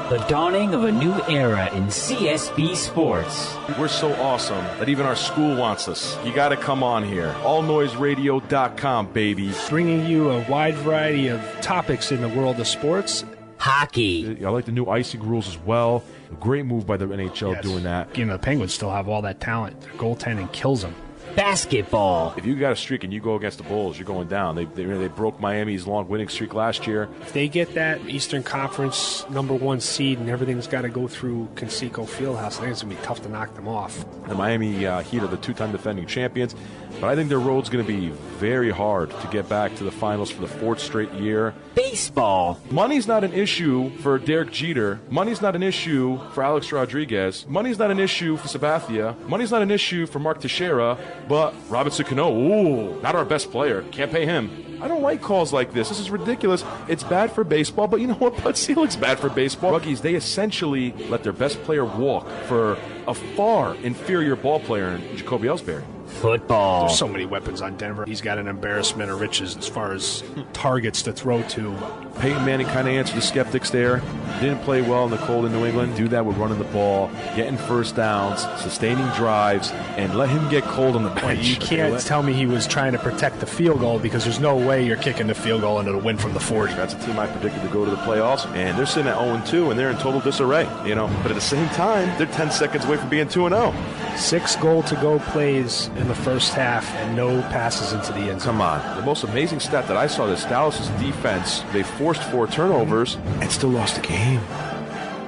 The dawning of a new era in CSB sports. We're so awesome that even our school wants us. You got to come on here. AllNoiseRadio.com, baby. Bringing you a wide variety of topics in the world of sports. Hockey. I like the new icing rules as well. A great move by the NHL doing that. You know, the Penguins still have all that talent. Their goaltending kills them. Basketball. If you got a streak and you go against the Bulls, you're going down. They broke Miami's long winning streak last year. If they get that Eastern Conference #1 seed and everything's got to go through Conseco Fieldhouse, I think it's going to be tough to knock them off. The Miami Heat are the two-time defending champions, but I think their road's going to be very hard to get back to the finals for the fourth straight year. Baseball. Money's not an issue for Derek Jeter. Money's not an issue for Alex Rodriguez. Money's not an issue for Sabathia. Money's not an issue for Mark Teixeira. But Robinson Cano, not our best player. Can't pay him. I don't like calls like this. This is ridiculous. It's bad for baseball, but you know what? Bud Selig's bad for baseball. Ruggies, they essentially let their best player walk for a far inferior ball player in Jacoby Ellsbury. Football. There's so many weapons on Denver. He's got an embarrassment of riches as far as targets to throw to. Peyton Manning kind of answered the skeptics there. Didn't play well in the cold in New England. Do that with running the ball, getting first downs, sustaining drives, and let him get cold on the bench. You can't tell me he was trying to protect the field goal because there's no way you're kicking the field goal and it'll win from the 40. That's a team I predicted to go to the playoffs, and they're sitting at 0-2, and they're in total disarray. But at the same time, they're 10 seconds away from being 2-0. 6 goal-to-go plays in the first half and no passes into the end zone. Come on. The most amazing stat that I saw is Dallas' defense. They forced 4 turnovers and still lost the game.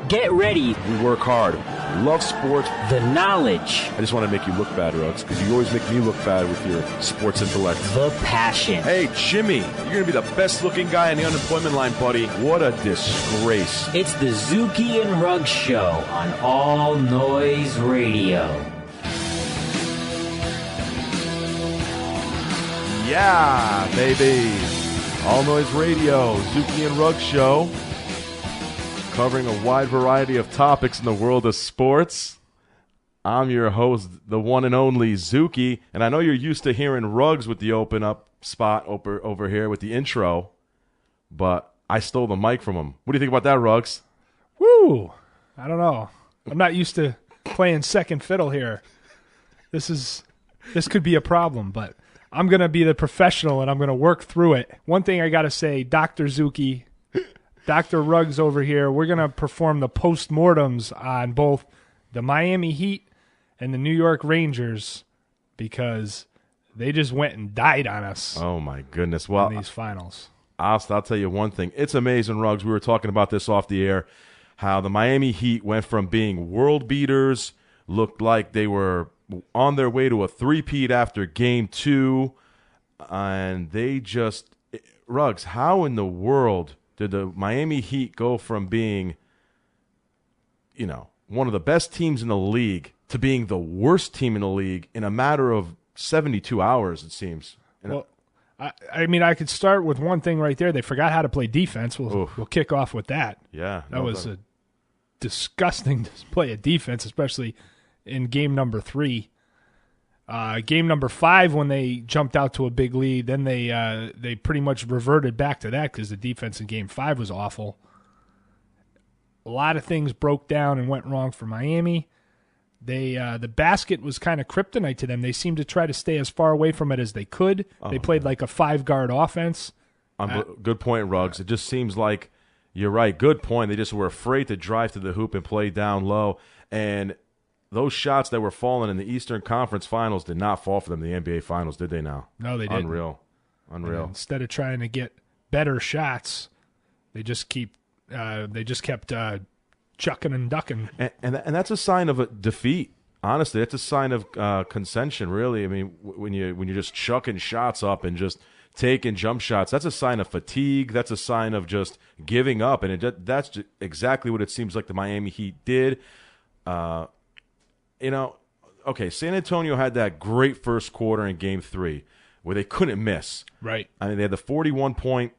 Get ready. We work hard. We love sports. The knowledge. I just want to make you look bad, Ruggs, because you always make me look bad with your sports intellect. The passion. Hey, Jimmy, you're going to be the best-looking guy in the unemployment line, buddy. What a disgrace. It's the Zuki and Ruggs Show on All Noise Radio. Yeah, baby. All Noise Radio, Zuki and Ruggs Show, covering a wide variety of topics in the world of sports. I'm your host, the one and only Zuki, and I know you're used to hearing Ruggs with the open-up spot over here with the intro, but I stole the mic from him. What do you think about that, Ruggs? Woo! I don't know. I'm not used to playing second fiddle here. This could be a problem, but I'm going to be the professional, and I'm going to work through it. One thing I got to say, Dr. Zuki, Dr. Ruggs over here, we're going to perform the postmortems on both the Miami Heat and the New York Rangers because they just went and died on us. Oh, my goodness. Well, in these finals. I'll tell you one thing. It's amazing, Ruggs. We were talking about this off the air, how the Miami Heat went from being world beaters, looked like they were on their way to a three-peat after Game 2, and they just – Ruggs, how in the world did the Miami Heat go from being, one of the best teams in the league to being the worst team in the league in a matter of 72 hours, it seems? Well, I mean, I could start with one thing right there. They forgot how to play defense. We'll kick off with that. Yeah. That was a disgusting display of defense, especially – in game number 3. Game number 5, when they jumped out to a big lead, then they pretty much reverted back to that because the defense in game 5 was awful. A lot of things broke down and went wrong for Miami. The basket was kind of kryptonite to them. They seemed to try to stay as far away from it as they could. They played like a 5-guard offense. Good point, Ruggs. It just seems like you're right. Good point. They just were afraid to drive to the hoop and play down low. And those shots that were falling in the Eastern Conference Finals did not fall for them in the NBA Finals, did they now? No, they didn't. Unreal. Instead of trying to get better shots, they just kept chucking and ducking. And that's a sign of a defeat. Honestly, that's a sign of consension, really. I mean, when you're just chucking shots up and just taking jump shots, that's a sign of fatigue. That's a sign of just giving up. And that's just exactly what it seems like the Miami Heat did. San Antonio had that great first quarter in Game 3 where they couldn't miss. Right. I mean, they had the 41-point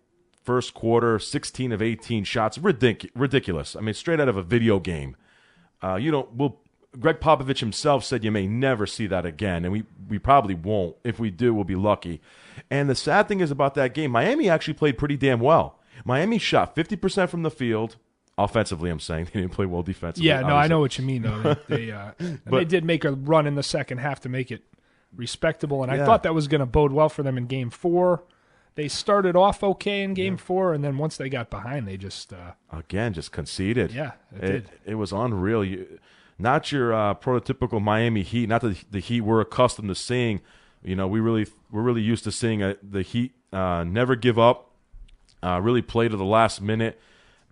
first quarter, 16 of 18 shots. Ridiculous. I mean, straight out of a video game. Greg Popovich himself said you may never see that again, and we probably won't. If we do, we'll be lucky. And the sad thing is about that game, Miami actually played pretty damn well. Miami shot 50% from the field, Offensively, I'm saying they didn't play well defensively. Yeah, no, obviously. I know what you mean though. They did make a run in the second half to make it respectable, and I thought that was going to bode well for them in Game 4. They started off okay in Game 4, and then once they got behind, they just just conceded. Yeah, it did. It was unreal. Not your prototypical Miami Heat, not the Heat we're accustomed to seeing. We're really used to seeing the Heat never give up, really play to the last minute,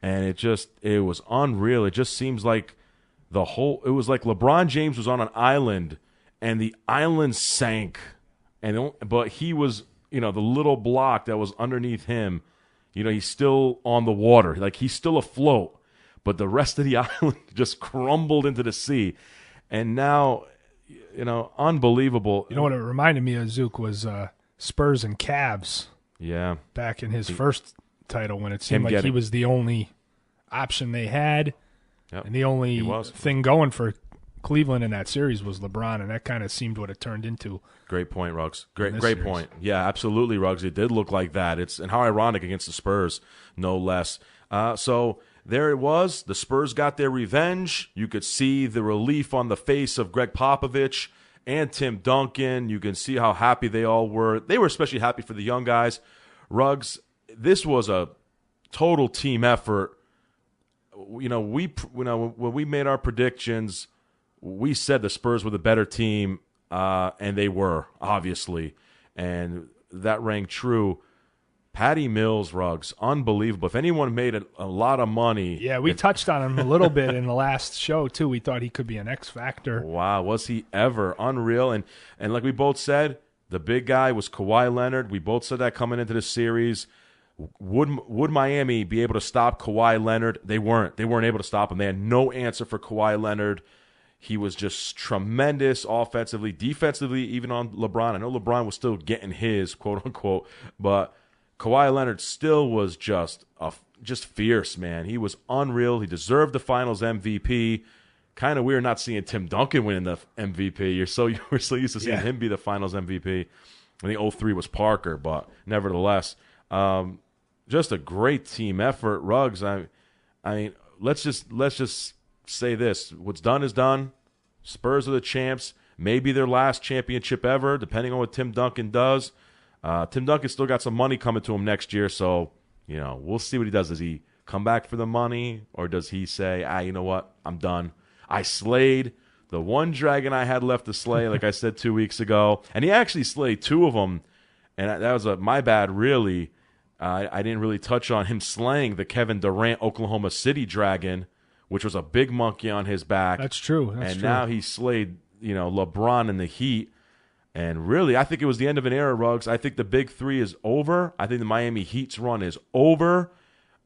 and it was unreal. It just seems like it was like LeBron James was on an island, and the island sank, but he was, the little block that was underneath him, he's still on the water, like he's still afloat. But the rest of the island just crumbled into the sea. And now, unbelievable. You know what it reminded me of, Zook, was Spurs and Cavs. Yeah. Back in his first title when it seemed like he was the only option they had. Yep. And the only thing going for Cleveland in that series was LeBron, and that kind of seemed what it turned into. Great point, Ruggs. Great point. Yeah, absolutely, Ruggs. It did look like that. And how ironic against the Spurs, no less. So there it was. The Spurs got their revenge. You could see the relief on the face of Greg Popovich and Tim Duncan. You can see how happy they all were. They were especially happy for the young guys. Ruggs, this was a total team effort. When we made our predictions, we said the Spurs were the better team, and they were, obviously. And that rang true. Patty Mills, Ruggs, unbelievable. If anyone made a lot of money. Yeah, we touched on him a little bit in the last show, too. We thought he could be an X factor. Wow, was he ever. Unreal. And like we both said, the big guy was Kawhi Leonard. We both said that coming into the series. Would Miami be able to stop Kawhi Leonard? They weren't. They weren't able to stop him. They had no answer for Kawhi Leonard. He was just tremendous offensively, defensively, even on LeBron. I know LeBron was still getting his, quote unquote, but Kawhi Leonard still was just fierce, man. He was unreal. He deserved the Finals MVP. Kind of weird not seeing Tim Duncan winning the MVP. We're so used to seeing him be the Finals MVP. I think 03 was Parker, but nevertheless, just a great team effort. Ruggs. I mean, let's just say this: what's done is done. Spurs are the champs. Maybe their last championship ever, depending on what Tim Duncan does. Tim Duncan still got some money coming to him next year, so we'll see what he does. Does he come back for the money, or does he say, you know what, I'm done. I slayed the one dragon I had left to slay, like I said 2 weeks ago, and he actually slayed two of them, and that was my bad, really. I didn't really touch on him slaying the Kevin Durant Oklahoma City Dragon, which was a big monkey on his back. That's true. Now he slayed, LeBron and the Heat. And really, I think it was the end of an era, Ruggs. I think the big three is over. I think the Miami Heat's run is over.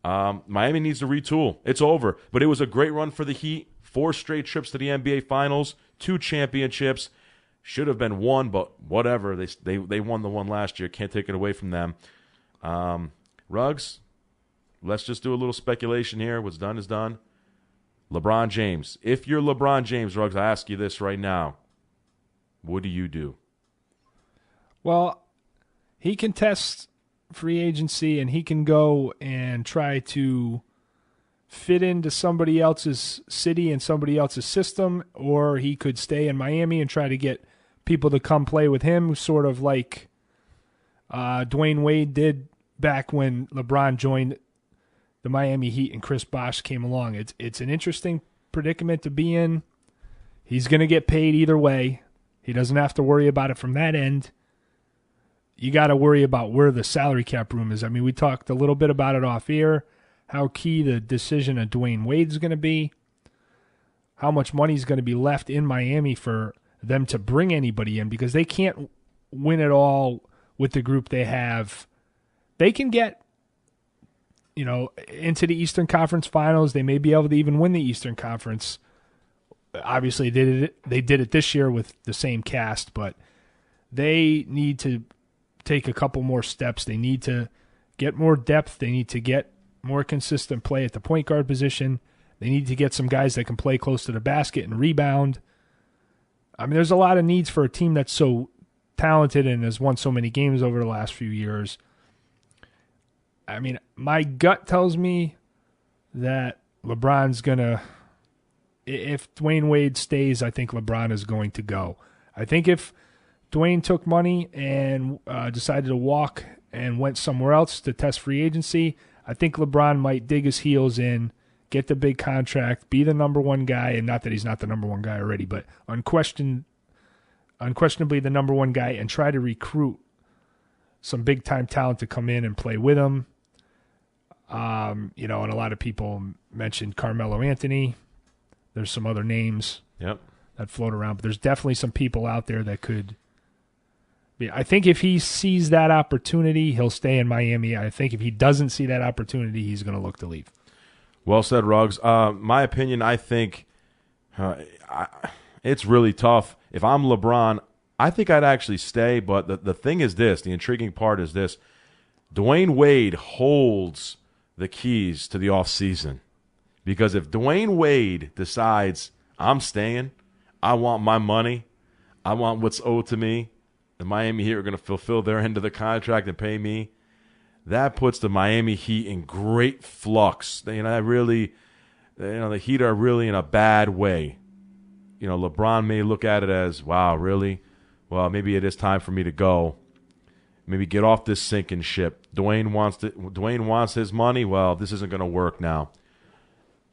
Miami needs to retool. It's over. But it was a great run for the Heat. 4 straight trips to the NBA Finals, 2 championships. Should have been 1, but whatever. They won the one last year. Can't take it away from them. Ruggs, let's just do a little speculation here. What's done is done. LeBron James. If you're LeBron James, Ruggs, I ask you this right now. What do you do? Well, he can test free agency, and he can go and try to fit into somebody else's city and somebody else's system, or he could stay in Miami and try to get people to come play with him, sort of like Dwayne Wade did back when LeBron joined the Miami Heat and Chris Bosh came along. It's an interesting predicament to be in. He's going to get paid either way. He doesn't have to worry about it from that end. You got to worry about where the salary cap room is. I mean, we talked a little bit about it off air, how key the decision of Dwayne Wade's going to be, how much money is going to be left in Miami for them to bring anybody in, because they can't win it all with the group they have. They can get, into the Eastern Conference Finals. They may be able to even win the Eastern Conference. Obviously, they did it this year with the same cast, but they need to take a couple more steps. They need to get more depth. They need to get more consistent play at the point guard position. They need to get some guys that can play close to the basket and rebound. I mean, there's a lot of needs for a team that's so talented and has won so many games over the last few years. I mean, my gut tells me that LeBron's going to – if Dwayne Wade stays, I think LeBron is going to go. I think if Dwayne took money and decided to walk and went somewhere else to test free agency, I think LeBron might dig his heels in, get the big contract, be the number one guy, and not that he's not the number one guy already, but unquestionably the number one guy, and try to recruit some big-time talent to come in and play with him. And a lot of people mentioned Carmelo Anthony. There's some other names that float around, but there's definitely some people out there that could be. I think if he sees that opportunity, he'll stay in Miami. I think if he doesn't see that opportunity, he's going to look to leave. Well said, Ruggs. My opinion, I think it's really tough. If I'm LeBron, I think I'd actually stay, but the thing is this, the intriguing part is this. Dwayne Wade holds the keys to the offseason, because if Dwayne Wade decides I'm staying, I want my money, I want what's owed to me, the Miami Heat are going to fulfill their end of the contract and pay me, that puts the Miami Heat in great flux. The Heat are really in a bad way. LeBron may look at it as, wow, really? Well, maybe it is time for me to go. Maybe get off this sinking ship. Dwayne wants his money. Well, this isn't going to work now.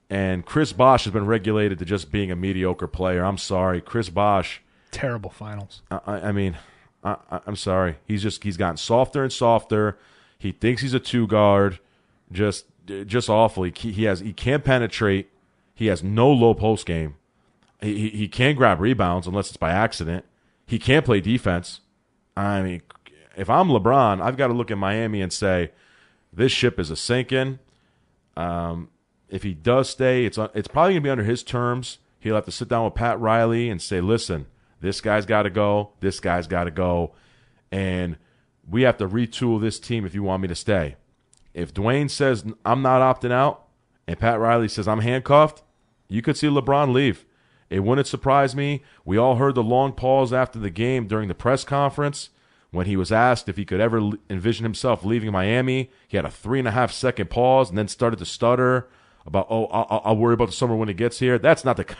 And Chris Bosh has been regulated to just being a mediocre player. I'm sorry, Chris Bosh. Terrible finals. I'm sorry. He's gotten softer and softer. He thinks he's a two-guard, just awful. He can't penetrate. He has no low post game. He can't grab rebounds unless it's by accident. He can't play defense. I mean, if I'm LeBron, I've got to look at Miami and say, this ship is a sinking. If he does stay, it's probably going to be under his terms. He'll have to sit down with Pat Riley and say, listen, this guy's got to go. This guy's got to go. And we have to retool this team if you want me to stay. If Dwayne says I'm not opting out and Pat Riley says I'm handcuffed, you could see LeBron leave. It wouldn't surprise me. We all heard the long pause after the game during the press conference when he was asked if he could ever envision himself leaving Miami. He had a 3.5-second pause and then started to stutter about, I'll worry about the summer when it gets here. That's not the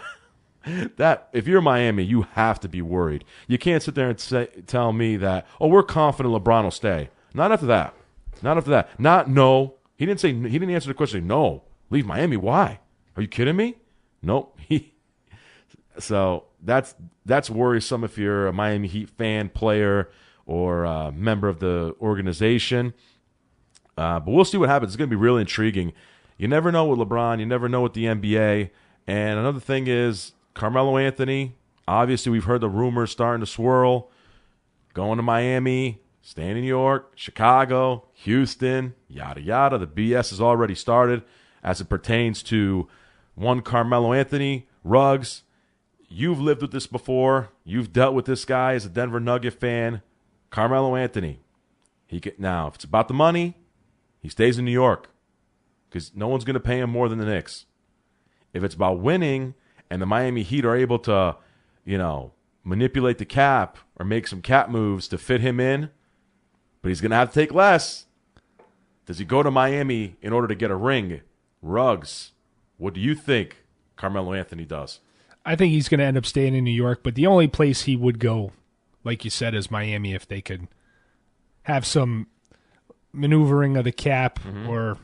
that if you're Miami, you have to be worried. You can't sit there and tell me that, we're confident LeBron will stay. Not after that. Not after that. Not no. He didn't answer the question. No. Leave Miami. Why? Are you kidding me? Nope. So that's worrisome if you're a Miami Heat fan, player, or a member of the organization. But we'll see what happens. It's going to be really intriguing. You never know with LeBron. You never know with the NBA. And another thing is Carmelo Anthony. Obviously, we've heard the rumors starting to swirl. Going to Miami, staying in New York, Chicago, Houston, yada, yada. The BS has already started as it pertains to one Carmelo Anthony. Ruggs, you've lived with this before. You've dealt with this guy as a Denver Nugget fan. Carmelo Anthony. Now, if it's about the money, he stays in New York because no one's going to pay him more than the Knicks. If it's about winning and the Miami Heat are able to, manipulate the cap or make some cap moves to fit him in, but he's going to have to take less. Does he go to Miami in order to get a ring? Ruggs, what do you think Carmelo Anthony does? I think he's going to end up staying in New York, but the only place he would go, like you said, is Miami if they could have some maneuvering of the cap or,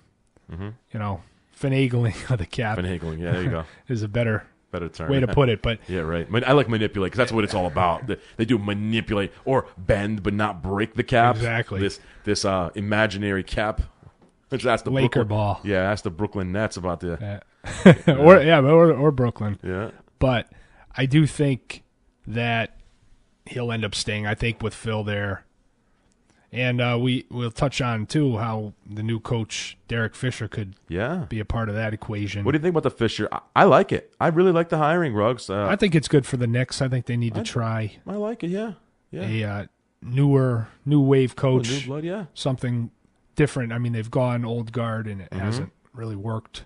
finagling of the cap. Finagling, yeah, there you go. Is a better term. Way to put it. But yeah, right. I like manipulate because that's what it's all about. They do manipulate or bend but not break the cap. Exactly. This imaginary cap. Which that's the Laker Brooklyn, ball. Yeah, that's the Brooklyn Nets about the or Brooklyn. Yeah. But I do think that he'll end up staying. I think with Phil there. And we'll touch on, too, how the new coach, Derek Fisher, could be a part of that equation. What do you think about the Fisher? I like it. I really like the hiring, Ruggs. I think it's good for the Knicks. I think they need to try. I like it, yeah. A new wave coach. New blood, yeah. Something different. I mean, they've gone old guard, and it hasn't really worked.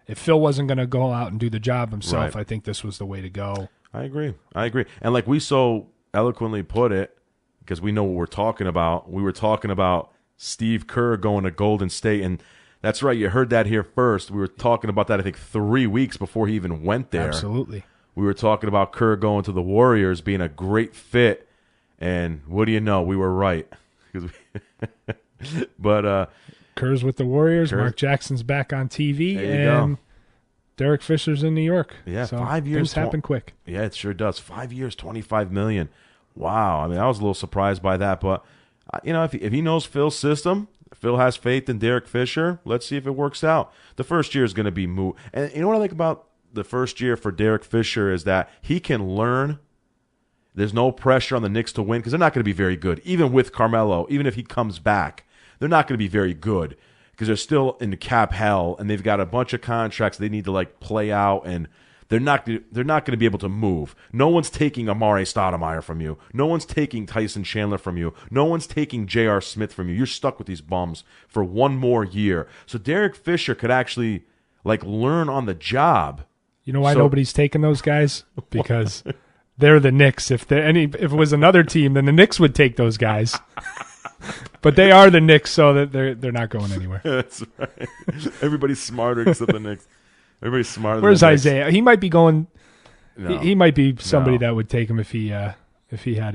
If Phil wasn't going to go out and do the job himself, I think this was the way to go. I agree. And like we so eloquently put it, because we know what we're talking about. We were talking about Steve Kerr going to Golden State, and That's right. You heard that here first. We were talking about that, I think, 3 weeks before he even went there. Absolutely. We were talking about Kerr going to the Warriors being a great fit, and what do you know? We were right. But Kerr's with the Warriors. Mark Jackson's back on TV, and Derek Fisher's in New York. Yeah, so 5 years. Things happen quick. Yeah, it sure does. 5 years, $25 million. Wow. I mean, I was a little surprised by that, but if he knows Phil's system, Phil has faith in Derek Fisher. Let's see if it works out. The first year is going to be moot. And you know what I like about the first year for Derek Fisher is that he can learn. There's no pressure on the Knicks to win because they're not going to be very good. Even with Carmelo, even if he comes back, they're not going to be very good because they're still in the cap hell and they've got a bunch of contracts they need to play out, and they're not going to be able to move. No one's taking Amare Stoudemire from you. No one's taking Tyson Chandler from you. No one's taking J.R. Smith from you. You're stuck with these bums for one more year. So Derek Fisher could actually learn on the job. You know why nobody's taking those guys? Because they're the Knicks. If it was another team, then the Knicks would take those guys. But they are the Knicks, so that they're not going anywhere. That's right. Everybody's smarter except the Knicks. Everybody's smarter. Where's than Isaiah? He might be going. No. He might be somebody that would take him if he had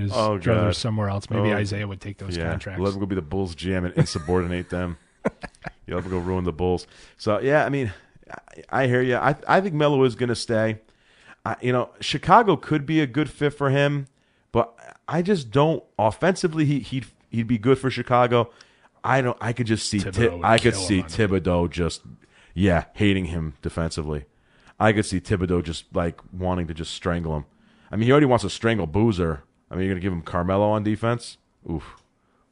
his brother somewhere else. Maybe Isaiah would take those contracts. Let him go be the Bulls GM and insubordinate them. Let him go ruin the Bulls. So yeah, I mean, I hear you. I think Melo is going to stay. Chicago could be a good fit for him, but I just don't. Offensively, he'd be good for Chicago. I could just see Thibodeau just hating him defensively. I could see Thibodeau just wanting to just strangle him. I mean, he already wants to strangle Boozer. I mean, you're gonna give him Carmelo on defense? Oof,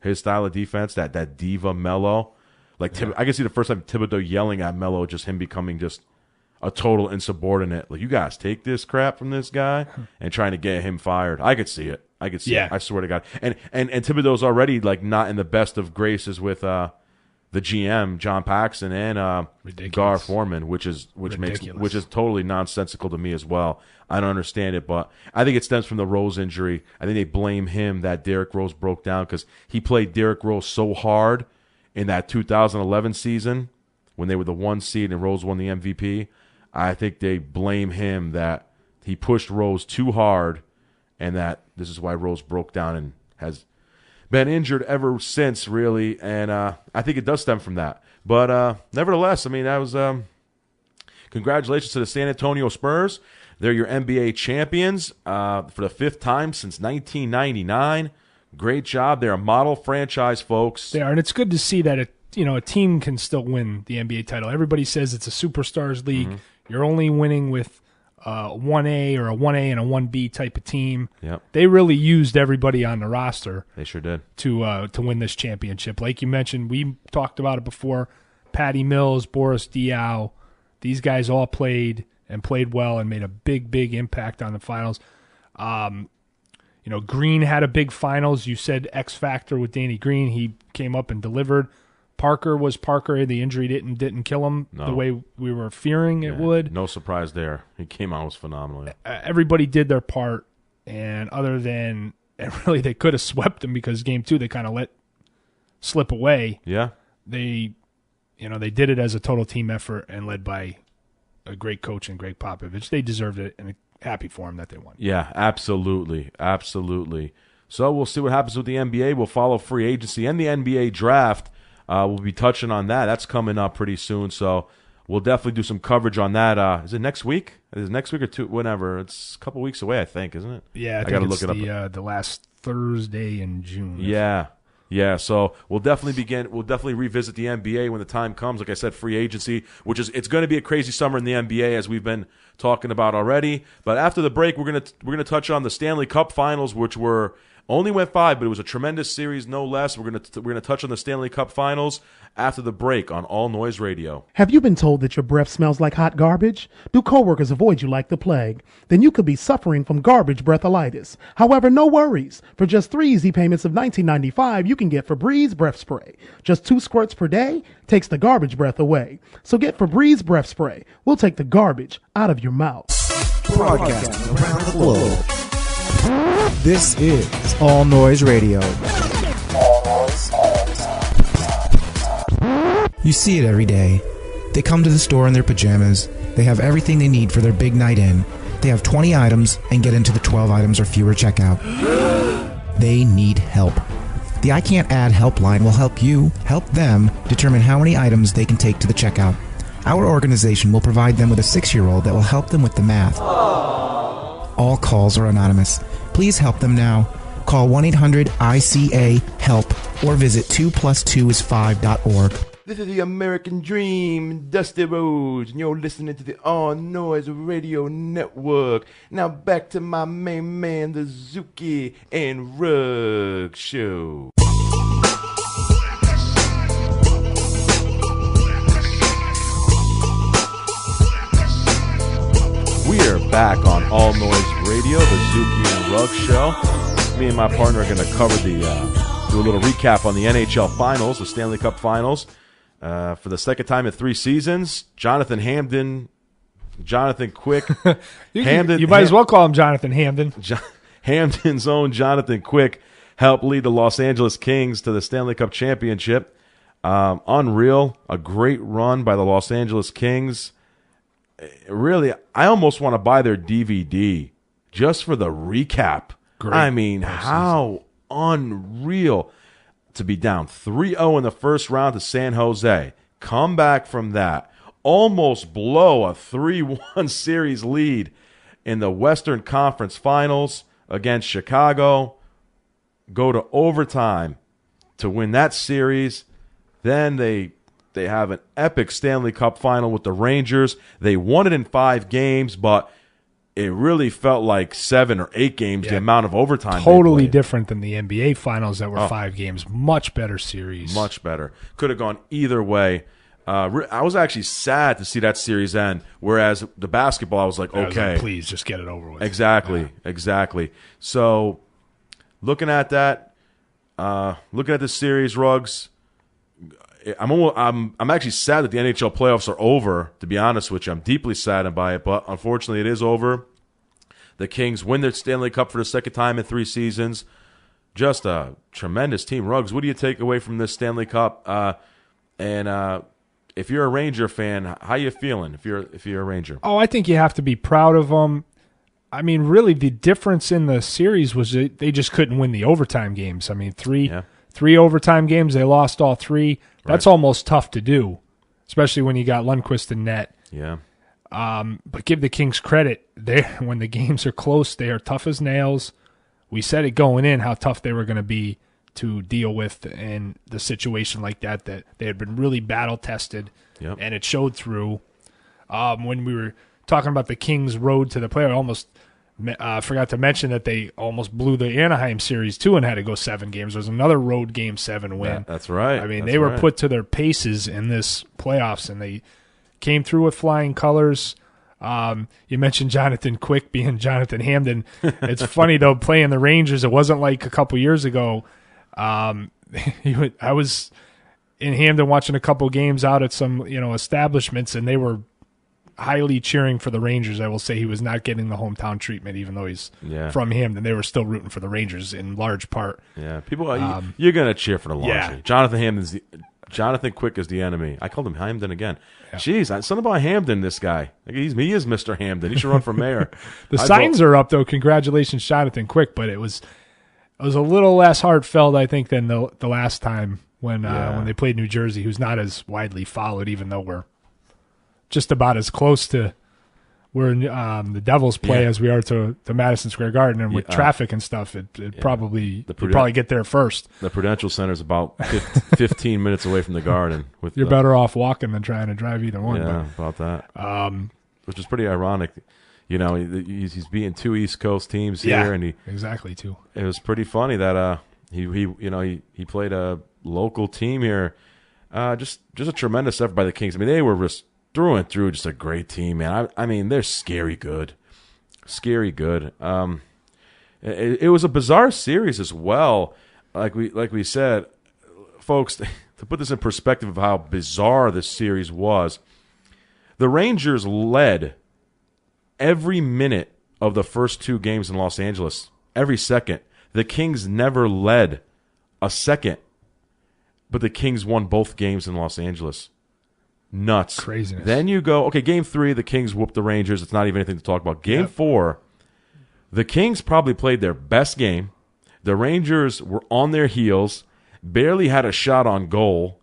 his style of defense, that diva Melo. I can see the first time Thibodeau yelling at Melo, just him becoming just a total insubordinate. You guys take this crap from this guy and trying to get him fired. I could see it. It. I swear to God. And Thibodeau's already not in the best of graces with the GM John Paxson and Gar Forman, which is totally nonsensical to me as well. I don't understand it, but I think it stems from the Rose injury. I think they blame him that Derrick Rose broke down because he played Derrick Rose so hard in that 2011 season when they were the 1 seed and Rose won the MVP. I think they blame him that he pushed Rose too hard, and that this is why Rose broke down and has been injured ever since, really. And I think it does stem from that. But nevertheless, I mean, that was congratulations to the San Antonio Spurs. They're your NBA champions for the 5th time since 1999. Great job. They're a model franchise, folks. They are, and it's good to see that a team can still win the NBA title. Everybody says it's a superstars league. Mm-hmm. You're only winning with a 1A or a 1A and a 1B type of team. Yep. They really used everybody on the roster. They sure did. To win this championship. Like you mentioned, we talked about it before. Patty Mills, Boris Diaw, these guys all played well and made a big, big impact on the finals. Green had a big finals. You said X factor with Danny Green. He came up and delivered. Parker was Parker. The injury didn't kill him the way we were fearing it would. No surprise there. He came out was phenomenal. Everybody did their part, and really they could have swept him because game 2 they kind of let slip away. Yeah, they did it as a total team effort and led by a great coach and Greg Popovich. They deserved it, and happy for him that they won. Yeah, absolutely. So we'll see what happens with the NBA. We'll follow free agency and the NBA draft. We'll be touching on that. That's coming up pretty soon, so we'll definitely do some coverage on that. Is it next week? Is it next week or two? Whenever. It's a couple weeks away, I think, isn't it? Yeah, I got to look it up. The last Thursday in June. Yeah. So we'll definitely revisit the NBA when the time comes. Like I said, free agency, it's going to be a crazy summer in the NBA as we've been talking about already. But after the break, we're gonna touch on the Stanley Cup Finals, which only went 5, but it was a tremendous series, no less. We're gonna touch on the Stanley Cup Finals after the break on All Noise Radio. Have you been told that your breath smells like hot garbage? Do coworkers avoid you like the plague? Then you could be suffering from garbage breathalytis. However, no worries. For just 3 easy payments of $19.95, you can get Febreze breath spray. Just 2 squirts per day takes the garbage breath away. So get Febreze breath spray. We'll take the garbage out of your mouth. Broadcasting around the globe. This is All Noise Radio. You see it every day. They come to the store in their pajamas. They have everything they need for their big night in. They have 20 items and get into the 12 items or fewer checkout. They need help. The I Can't Add helpline will help you help them determine how many items they can take to the checkout. Our organization will provide them with a 6-year-old that will help them with the math. All calls are anonymous. Please help them now. Call 1-800-ICA-HELP or visit 2plus2is5.org. This is the American Dream, Dusty Rhodes, and you're listening to the All Noise Radio Network. Now back to my main man, the Zuki and Ruggs Show. We are back on All Noise Radio, the Zuki and Ruggs Show. Me and my partner are going to cover do a little recap on the NHL Finals, the Stanley Cup Finals. For the second time in 3 seasons, Jonathan Quick. You might as well call him Jonathan Hamden. Hamden's own Jonathan Quick helped lead the Los Angeles Kings to the Stanley Cup Championship. Unreal. A great run by the Los Angeles Kings. Really, I almost want to buy their DVD just for the recap. Great. I mean, how unreal to be down 3-0 in the first round to San Jose, come back from that, almost blow a 3-1 series lead in the Western Conference Finals against Chicago, go to overtime to win that series. Then they have an epic Stanley Cup final with the Rangers. They won it in 5 games, but it really felt like 7 or 8 games, the amount of overtime. Totally different than the NBA Finals that were 5 games. Much better series. Much better. Could have gone either way. I was actually sad to see that series end, whereas the basketball, I was like, okay. Please, just get it over with. Exactly. So, looking at that, looking at this series, Ruggs, I'm actually sad that the NHL playoffs are over, to be honest with you. I'm deeply saddened by it, but unfortunately it is over. The Kings win their Stanley Cup for the second time in 3 seasons. Just a tremendous team. Ruggs, what do you take away from this Stanley Cup? And if you're a Ranger fan, how you feeling if you're a Ranger? Oh, I think you have to be proud of them. I mean, really, the difference in the series was that they just couldn't win the overtime games. I mean, three overtime games, they lost all 3. That's almost tough to do, especially when you got Lundqvist in net. Yeah. But give the Kings credit. When the games are close, they are tough as nails. We said it going in how tough they were going to be to deal with in the situation like that they had been really battle-tested, and it showed through. When we were talking about the Kings' road to the playoff, I almost forgot to mention that they almost blew the Anaheim series too and had to go 7 games. There was another road Game 7 win. That's right. I mean, they were put to their paces in this playoffs, and they came through with flying colors. You mentioned Jonathan Quick being Jonathan Hamden. It's funny, though, playing the Rangers, it wasn't like a couple years ago. I was in Hamden watching a couple games out at some establishments, and they were highly cheering for the Rangers. I will say he was not getting the hometown treatment, even though he's from Hamden. They were still rooting for the Rangers in large part. Yeah, people, you're going to cheer for the Longhorns. Yeah. Jonathan Quick is the enemy. I called him Hamden again. Yeah. Jeez, something about Hamden, this guy. He is Mr. Hamden. He should run for mayor. The signs are up, though. Congratulations, Jonathan Quick, but it was a little less heartfelt, I think, than the last time when they played New Jersey, who's not as widely followed, even though we're just about as close to where the Devils play as we are to Madison Square Garden, and with traffic and stuff, you'd probably get there first. The Prudential Center is about 15 minutes away from the Garden. You're better off walking than trying to drive either one. Yeah, about that. Which is pretty ironic. He's beating 2 East Coast teams here, and exactly too. It was pretty funny that he played a local team here. Just a tremendous effort by the Kings. I mean, they were just through and through just a great team, man. I mean, they're scary good. It was a bizarre series as well. Like we said, folks, to put this in perspective of how bizarre this series was, the Rangers led every minute of the first 2 games in Los Angeles, every second. The Kings never led a second, but the Kings won both games in Los Angeles. nuts. Craziness. Then you go, okay, game 3, the Kings whooped the Rangers. It's not even anything to talk about. Game 4, the Kings probably played their best game. The Rangers were on their heels, barely had a shot on goal,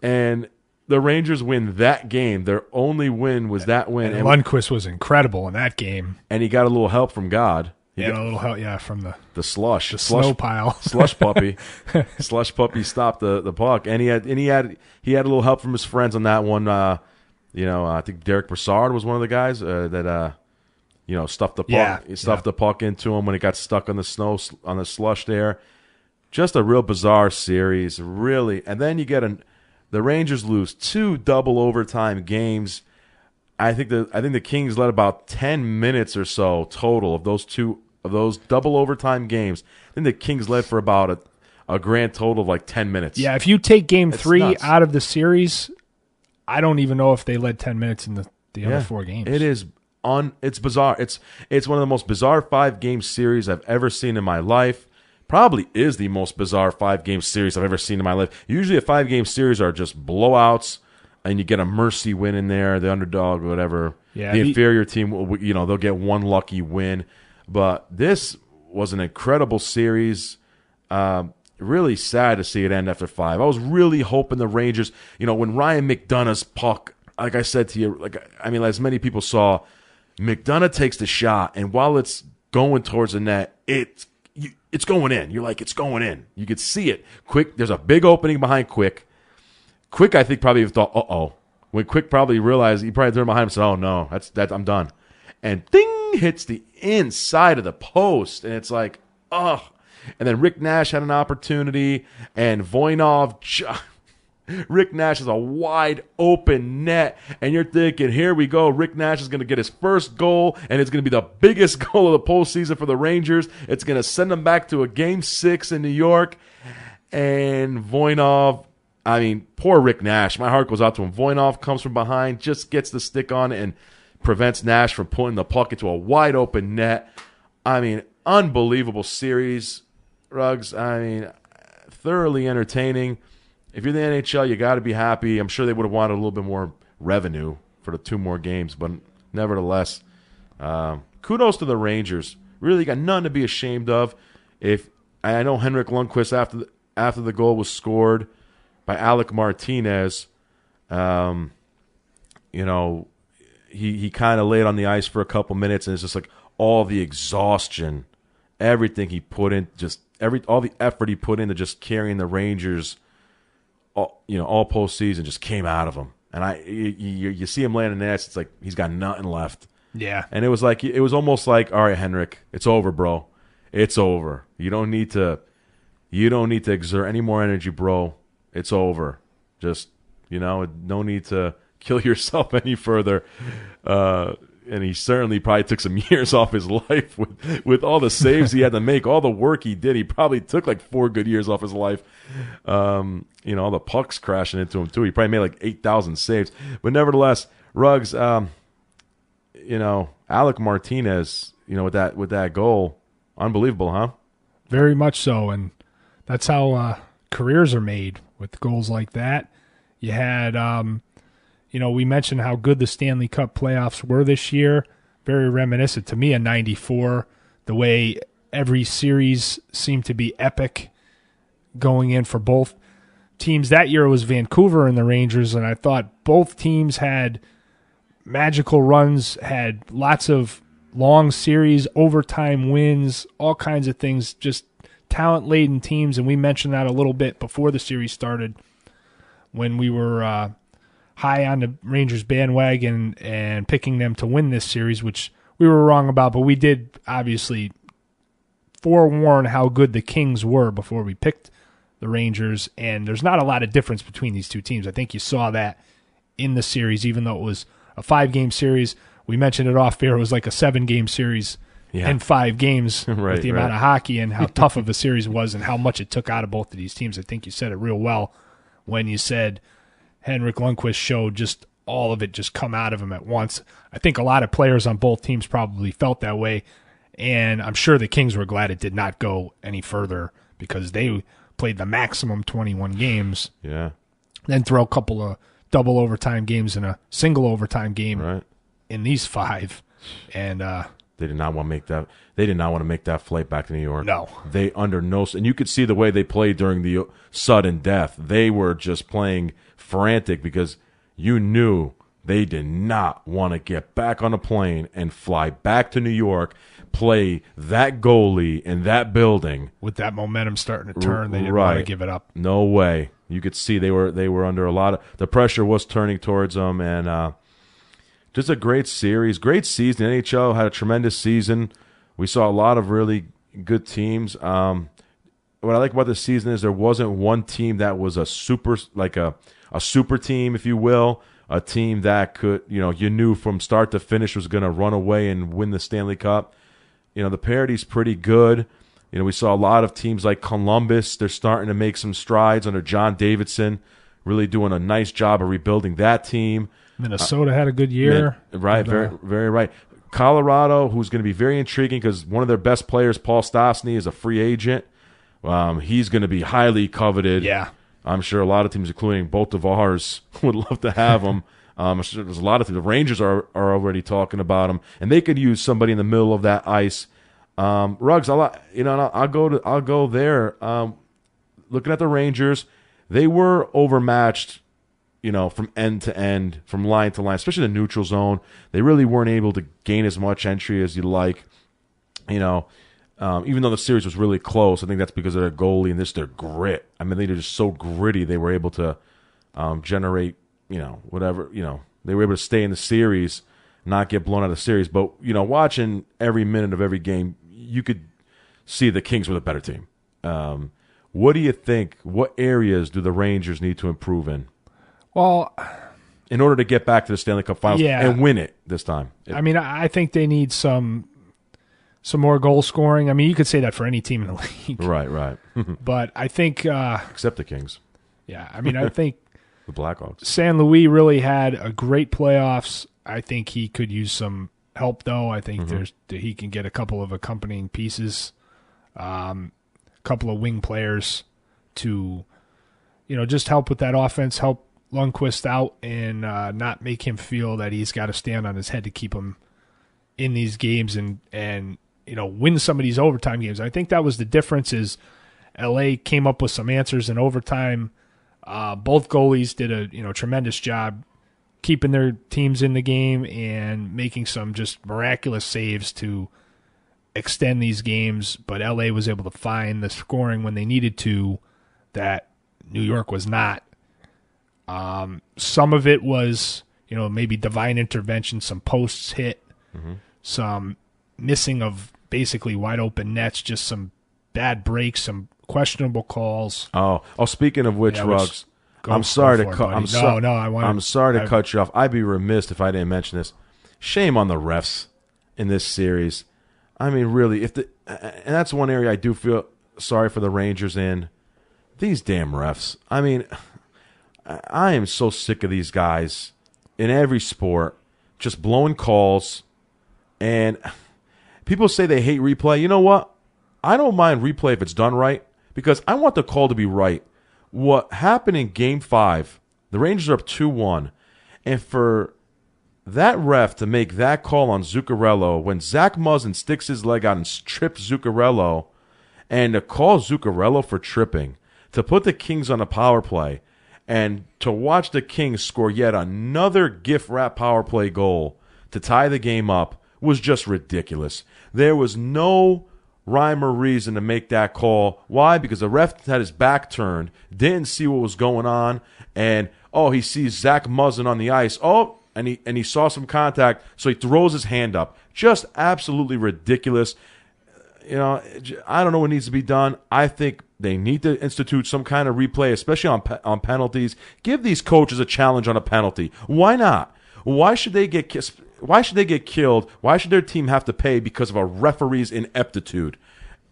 and the Rangers win that game. Their only win was that win. And Lundqvist was incredible in that game. And he got a little help from God. He got a little help, from the slush. The snow pile. Slush puppy. Slush puppy stopped the puck. And he had a little help from his friends on that one. I think Derek Brassard was one of the guys that stuffed the puck. Yeah. He stuffed the puck into him when it got stuck on the snow, on the slush there. Just a real bizarre series, really. And then you get the Rangers lose 2 double overtime games. I think the Kings led about 10 minutes or so total of those double overtime games. I think the Kings led for about a grand total of like 10 minutes. Yeah, if you take game 3 nuts. out of the series, I don't even know if they led 10 minutes in the other 4 games. It is it's bizarre. It's one of the most bizarre 5-game series I've ever seen in my life. Probably is the most bizarre 5-game series I've ever seen in my life. Usually a 5-game series are just blowouts, and you get a mercy win in there, the underdog or whatever. Yeah, the inferior team, they'll get one lucky win. But this was an incredible series. Really sad to see it end after 5. I was really hoping the Rangers, when Ryan McDonough's puck, like I said to you, as many people saw, McDonough takes the shot, and while it's going towards the net, it's going in. You're like, it's going in. You could see it. Quick, there's a big opening behind Quick. Quick, I think, probably thought, uh-oh. When Quick probably realized, he probably turned behind him and said, oh, no, that's I'm done. And ding, hits the inside of the post. And it's like, oh. And then Rick Nash had an opportunity, and Voinov, Rick Nash has a wide open net, and you're thinking, here we go. Rick Nash is going to get his first goal, and it's going to be the biggest goal of the postseason for the Rangers. It's going to send them back to a Game 6 in New York. And Voinov, poor Rick Nash. My heart goes out to him. Voinov comes from behind, just gets the stick on it, and prevents Nash from putting the puck into a wide open net. Unbelievable series, Ruggs. Thoroughly entertaining. If you're the NHL, you got to be happy. I'm sure they would have wanted a little bit more revenue for the 2 more games, but nevertheless, kudos to the Rangers. Really got nothing to be ashamed of. If I know Henrik Lundqvist after the goal was scored by Alec Martinez, he kind of laid on the ice for a couple minutes, and it's just like all the exhaustion, everything he put in, all the effort he put into just carrying the Rangers, all postseason, just came out of him. And you see him laying in the nets, it's like he's got nothing left. Yeah. And it was almost like, all right, Henrik, it's over, bro. It's over. You don't need to exert any more energy, bro. It's over. Just, no need to kill yourself any further. And he certainly probably took some years off his life with all the saves he had to make, all the work he did. He probably took like 4 good years off his life. All the pucks crashing into him too. He probably made like 8,000 saves. But nevertheless, Ruggs, Alec Martinez, with that goal, unbelievable, huh? Very much so, and that's how careers are made with goals like that. You had, we mentioned how good the Stanley Cup playoffs were this year. Very reminiscent to me of '94, the way every series seemed to be epic going in for both teams. That year it was Vancouver and the Rangers, and I thought both teams had magical runs, had lots of long series, overtime wins, all kinds of things, just talent-laden teams, and we mentioned that a little bit before the series started when we were high on the Rangers bandwagon and picking them to win this series, which we were wrong about, but we did obviously forewarn how good the Kings were before we picked the Rangers, and there's not a lot of difference between these two teams. I think you saw that in the series, even though it was a 5-game series. We mentioned it off air. It was like a 7-game series in 5 games right, with the amount of hockey and how tough of a series it was and how much it took out of both of these teams. I think you said it real well when you said Henrik Lundqvist showed just all of it just come out of him at once. I think a lot of players on both teams probably felt that way, and I'm sure the Kings were glad it did not go any further because they played the maximum 21 games. Yeah. Then throw a couple of double overtime games and a single overtime game Right. in these 5. And They did not want to make that. They did not want to make that flight back to New York. No. They under no, and you could see the way they played during the sudden death. They were just playing frantic because you knew they did not want to get back on a plane and fly back to New York, play that goalie in that building. with that momentum starting to turn, they didn't Right. want to give it up. No way. You could see they were under a lot of the pressure was turning towards them, and just a great series, great season. NHL had a tremendous season. We saw a lot of really good teams. What I like about this season is there wasn't one team that was a super team, if you will, a team that could, you knew from start to finish was going to run away and win the Stanley Cup. The parity's pretty good. We saw a lot of teams like Columbus. They're starting to make some strides under John Davidson, really doing a nice job of rebuilding that team. Minnesota had a good year. Right, very, very right. Colorado, who's going to be very intriguing because one of their best players, Paul Stastny, is a free agent. He's going to be highly coveted. Yeah. I'm sure a lot of teams, including both of ours, would love to have him. I'm sure there's a lot of teams. The Rangers are already talking about him, and they could use somebody in the middle of that ice. Ruggs, I'll go there. Looking at the Rangers, they were overmatched, from end to end, from line to line, especially the neutral zone. They really weren't able to gain as much entry as you'd like. Even though the series was really close, I think that's because of their goalie and their grit. I mean, they're just so gritty. They were able to generate, whatever, they were able to stay in the series, not get blown out of the series. But, watching every minute of every game, you could see the Kings were the better team. What do you think? What areas do the Rangers need to improve in? Well, in order to get back to the Stanley Cup Finals and win it this time? I mean, I think they need some more goal scoring. I mean, you could say that for any team in the league. Right. But I think Except the Kings. Yeah, I mean, I think the Blackhawks. San Luis really had a great playoffs. I think he could use some help, though. I think he can get a couple of accompanying pieces, a couple of wing players to, just help with that offense, help Lundqvist out, and not make him feel that he's got to stand on his head to keep him in these games and win some of these overtime games. I think that was the difference. Is LA came up with some answers in overtime. Both goalies did a tremendous job keeping their teams in the game and making some just miraculous saves to extend these games. But LA was able to find the scoring when they needed to that New York was not. Some of it was, maybe divine intervention, some posts hit, some missing of basically wide open nets, just some bad breaks, some questionable calls. Oh! Speaking of which, Ruggs, I'm sorry to cut. I'm sorry to cut you off. I'd be remiss if I didn't mention this. Shame on the refs in this series. I mean, really, and that's one area I do feel sorry for the Rangers in. These damn refs. I mean, I am so sick of these guys in every sport just blowing calls. And people say they hate replay. You know what? I don't mind replay if it's done right because I want the call to be right. What happened in Game 5, the Rangers are up 2-1, and for that ref to make that call on Zuccarello when Zach Muzzin sticks his leg out and trips Zuccarello, and to call Zuccarello for tripping, to put the Kings on a power play, and to watch the Kings score yet another gift-wrap power play goal to tie the game up was just ridiculous. There was no rhyme or reason to make that call. Why? Because the ref had his back turned, didn't see what was going on, and he sees Zach Muzzin on the ice. And he saw some contact, so he throws his hand up. Just absolutely ridiculous. I don't know what needs to be done. I think they need to institute some kind of replay, especially on penalties. Give these coaches a challenge on a penalty. Why not? Why should they get killed? Why should their team have to pay because of a referee's ineptitude?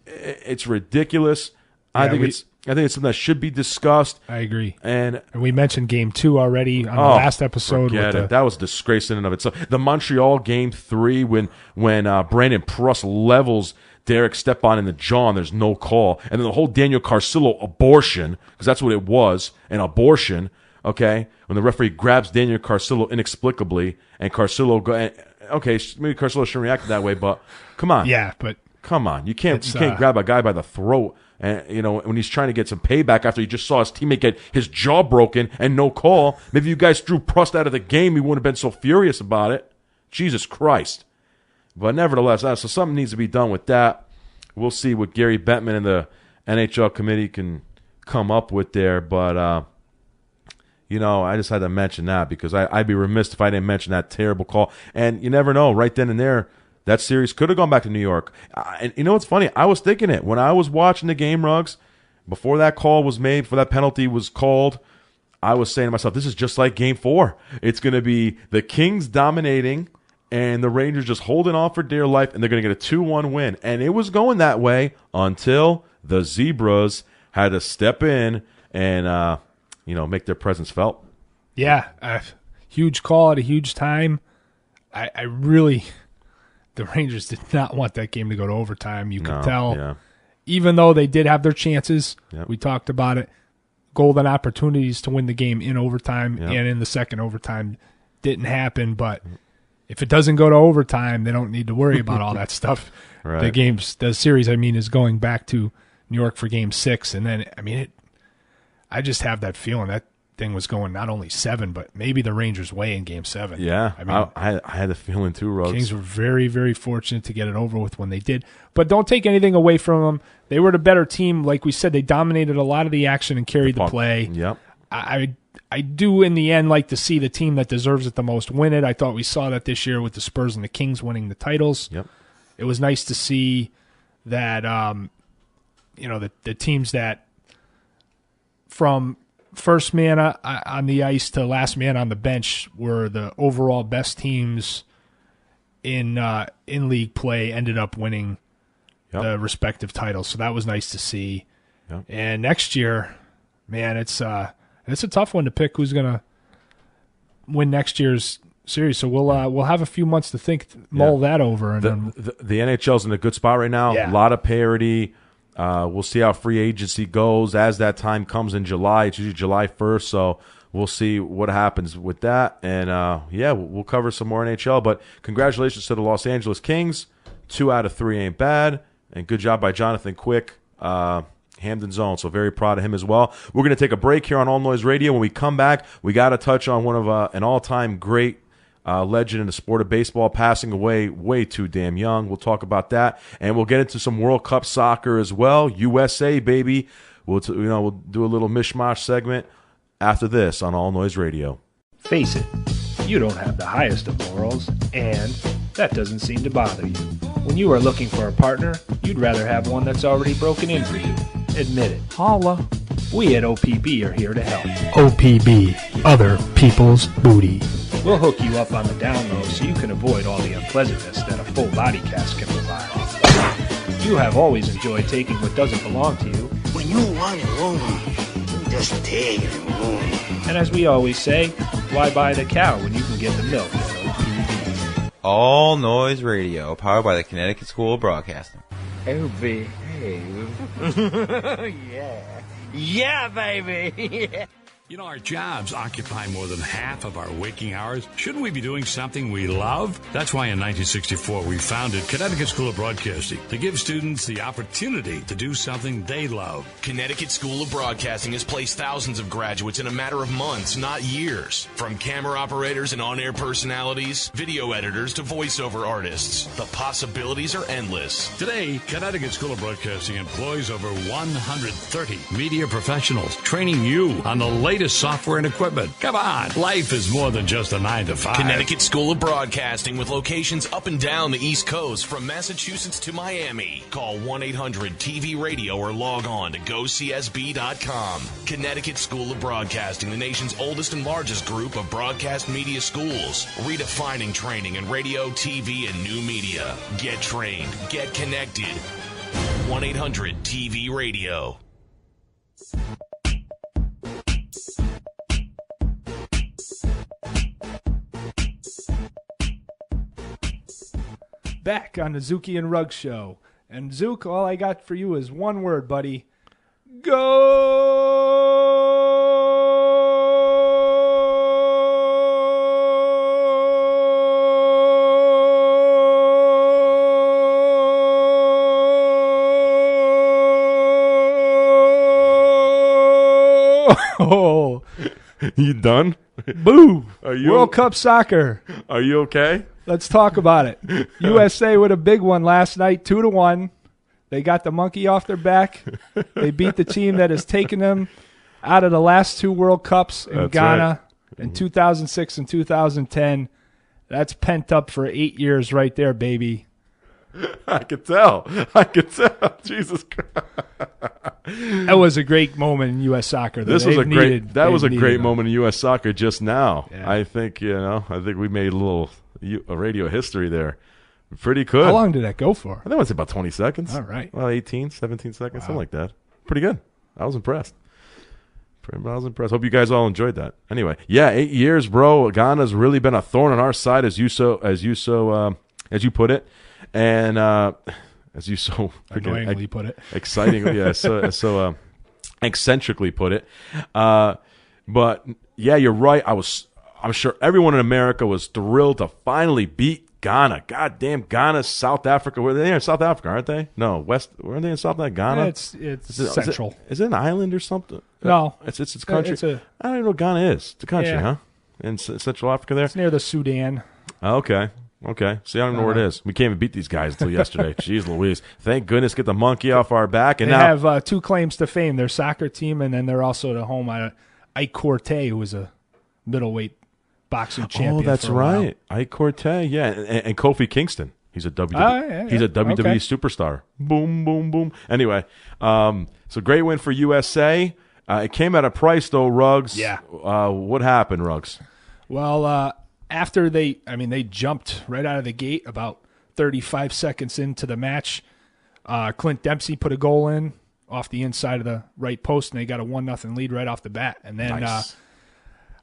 It's ridiculous. Yeah, I think it's something that should be discussed. I agree. And we mentioned Game 2 already on the last episode. That was a disgrace in and of itself. The Montreal Game 3 when Brandon Pruss levels Derek Stepan in the jaw and there's no call. And then the whole Daniel Carcillo abortion, because that's what it was, an abortion okay, when the referee grabs Daniel Carcillo inexplicably, and Carcillo okay, maybe Carcillo shouldn't react that way, but come on. Yeah, but come on. You can't grab a guy by the throat, and when he's trying to get some payback after he just saw his teammate get his jaw broken and no call. Maybe you guys threw Prost out of the game, he wouldn't have been so furious about it. Jesus Christ. But nevertheless, so something needs to be done with that. We'll see what Gary Bettman and the NHL committee can come up with there. But, I just had to mention that because I'd be remiss if I didn't mention that terrible call. And you never know, right then and there, that series could have gone back to New York. And you know what's funny? I was thinking it. When I was watching the game, Ruggs, before that call was made, before that penalty was called, I was saying to myself, this is just like Game 4. It's going to be the Kings dominating and the Rangers just holding on for dear life, and they're going to get a 2-1 win. And it was going that way until the Zebras had to step in and, make their presence felt. Yeah, a huge call at a huge time. I really, the Rangers did not want that game to go to overtime. You could tell, yeah. Even though they did have their chances, Yep. we talked about it, golden opportunities to win the game in overtime Yep. and in the second overtime didn't happen, but if it doesn't go to overtime, they don't need to worry about all that stuff. Right. The series, is going back to New York for Game 6, and then, I just have that feeling that thing was going not only 7, but maybe the Rangers' way in Game 7. Yeah, I had a feeling too, Ruggs. Kings were very, very fortunate to get it over with when they did. But don't take anything away from them. They were the better team. Like we said, they dominated a lot of the action and carried the play. Yep. I do, in the end, like to see the team that deserves it the most win it. I thought we saw that this year with the Spurs and the Kings winning the titles. Yep. It was nice to see that, the teams that from first man on the ice to last man on the bench were the overall best teams in league play ended up winning the respective titles. So that was nice to see. Yep. And next year, man, it's a tough one to pick who's going to win next year's series. So we'll have a few months to mull that over. And the NHL's in a good spot right now. Yeah. A lot of parity. We'll see how free agency goes as that time comes in July. It's usually July 1st, so we'll see what happens with that. And, we'll cover some more NHL. But congratulations to the Los Angeles Kings. 2 out of 3 ain't bad. And good job by Jonathan Quick, Hamden Zone. So very proud of him as well. We're going to take a break here on All Noise Radio. When we come back, we got to touch on one of an all-time great legend in the sport of baseball, passing away way too damn young. We'll talk about that, and we'll get into some World Cup soccer as well. USA, baby. We'll do a little mishmash segment after this on All Noise Radio. Face it, you don't have the highest of morals, and that doesn't seem to bother you. When you are looking for a partner, you'd rather have one that's already broken in for you. Admit it. Holla. We at OPB are here to help. OPB, other people's booty. We'll hook you up on the down low so you can avoid all the unpleasantness that a full body cast can provide. You have always enjoyed taking what doesn't belong to you. When you want a woman, you just take it and move. And as we always say, why buy the cow when you can get the milk at OPB? All Noise Radio, powered by the Connecticut School of Broadcasting. Oh, behave. Yeah. Yeah, baby. Yeah. You know, our jobs occupy more than half of our waking hours. Shouldn't we be doing something we love? That's why in 1964 we founded Connecticut School of Broadcasting to give students the opportunity to do something they love. Connecticut School of Broadcasting has placed thousands of graduates in a matter of months, not years. From camera operators and on-air personalities, video editors to voiceover artists. The possibilities are endless. Today, Connecticut School of Broadcasting employs over 130 media professionals, training you on the latest software and equipment. Come on, life is more than just a 9-to-5. Connecticut School of Broadcasting with locations up and down the East Coast from Massachusetts to Miami. Call 1-800-TV-RADIO or log on to gocsb.com. Connecticut School of Broadcasting, the nation's oldest and largest group of broadcast media schools, redefining training in radio, TV, and new media. Get trained. Get connected. 1-800-TV-RADIO. Back on the Zuki and Ruggs Show. And Zook, all I got for you is one word, buddy. Go! Oh, You done? boo! Are you World Cup soccer. Are you okay? Let's talk about it. USA with a big one last night, 2-1. They got the monkey off their back. They beat the team that has taken them out of the last 2 World Cups in That's Ghana right. in 2006 and 2010. That's pent up for 8 years right there, baby. I could tell. Jesus Christ. That was a great moment in U.S. soccer. That was a great moment in U.S. soccer just now. Yeah. I think we made a radio history there. Pretty good. How long did that go for? I think it was about 20 seconds. All right. Well, 18, 17 seconds, something like that. Pretty good. I was impressed. Hope you guys all enjoyed that. Anyway, yeah, 8 years, bro. Ghana's really been a thorn on our side, as you put it, and as you so Annoyingly put it. excitingly, yeah, so eccentrically put it. But yeah, you're right. I'm sure everyone in America was thrilled to finally beat Ghana. God damn, Ghana, South Africa. They're in South Africa, aren't they? No, West. Weren't they in South Africa? Ghana. It's central. Is it an island or something? No, it's a country. I don't even know what Ghana is. It's a country, huh? In Central Africa, there. It's near the Sudan. Okay. See, I don't know where it is. We can't even beat these guys until yesterday. Jeez Louise. Thank goodness, get the monkey off our back. And they now have 2 claims to fame: their soccer team, and then they're also the home of Ike Corte, who was a middleweight boxing champion. Oh, that's for a while. right. Ike Corte, yeah, and Kofi Kingston. He's a WWE. Yeah. He's a WWE Okay. superstar. Boom, boom, boom. Anyway, so great win for USA. It came at a price, though, Ruggs. Yeah. What happened, Ruggs? Well, after they jumped right out of the gate about 35 seconds into the match. Clint Dempsey put a goal in off the inside of the right post, and they got a 1-0 lead right off the bat. And then Nice.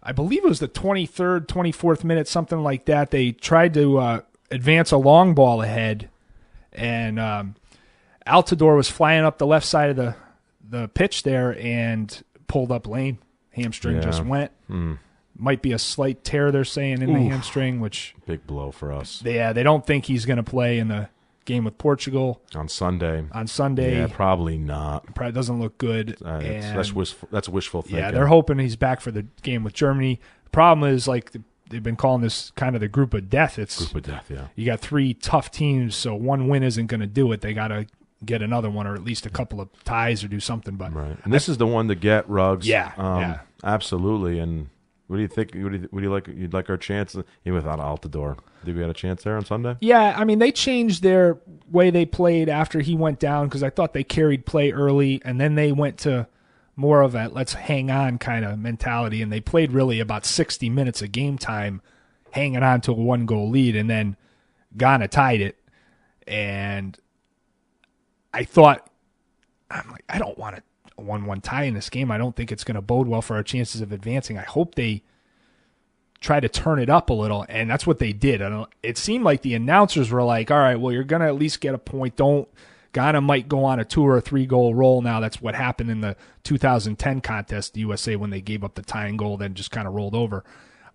I believe it was the 23rd, 24th minute, something like that. They tried to advance a long ball ahead, and Altidore was flying up the left side of the pitch there and pulled up lane. Hamstring just went. Might be a slight tear, they're saying, in the hamstring, which big blow for us. they don't think he's going to play in the game with Portugal On Sunday. Yeah, probably not. probably doesn't look good. That's wishful thinking. Yeah, they're hoping he's back for the game with Germany. The problem is, like, they've been calling this kind of the group of death. Group of death, yeah. You got 3 tough teams, so one win isn't going to do it. They got to get another one, or at least a couple of ties, or do something. But Right. And this is the one to get, Ruggs. Yeah. Absolutely. And what do you think? Would you like? You'd like our chance even without Altidore? Did we have a chance there on Sunday? Yeah, I mean, they changed their way they played after he went down, because I thought they carried play early, and then they went to more of a let's hang on kind of mentality, and they played really about 60 minutes of game time hanging on to a 1-goal lead, and then Ghana tied it. And I thought, I'm like, I don't want a 1-1 tie in this game. I don't think it's going to bode well for our chances of advancing. I hope they try to turn it up a little, and that's what they did. It seemed like the announcers were like, all right, well, you're going to at least get a point. Ghana might go on a 2 or 3 goal roll now. That's what happened in the 2010 contest, the USA, when they gave up the tying goal, then just kind of rolled over.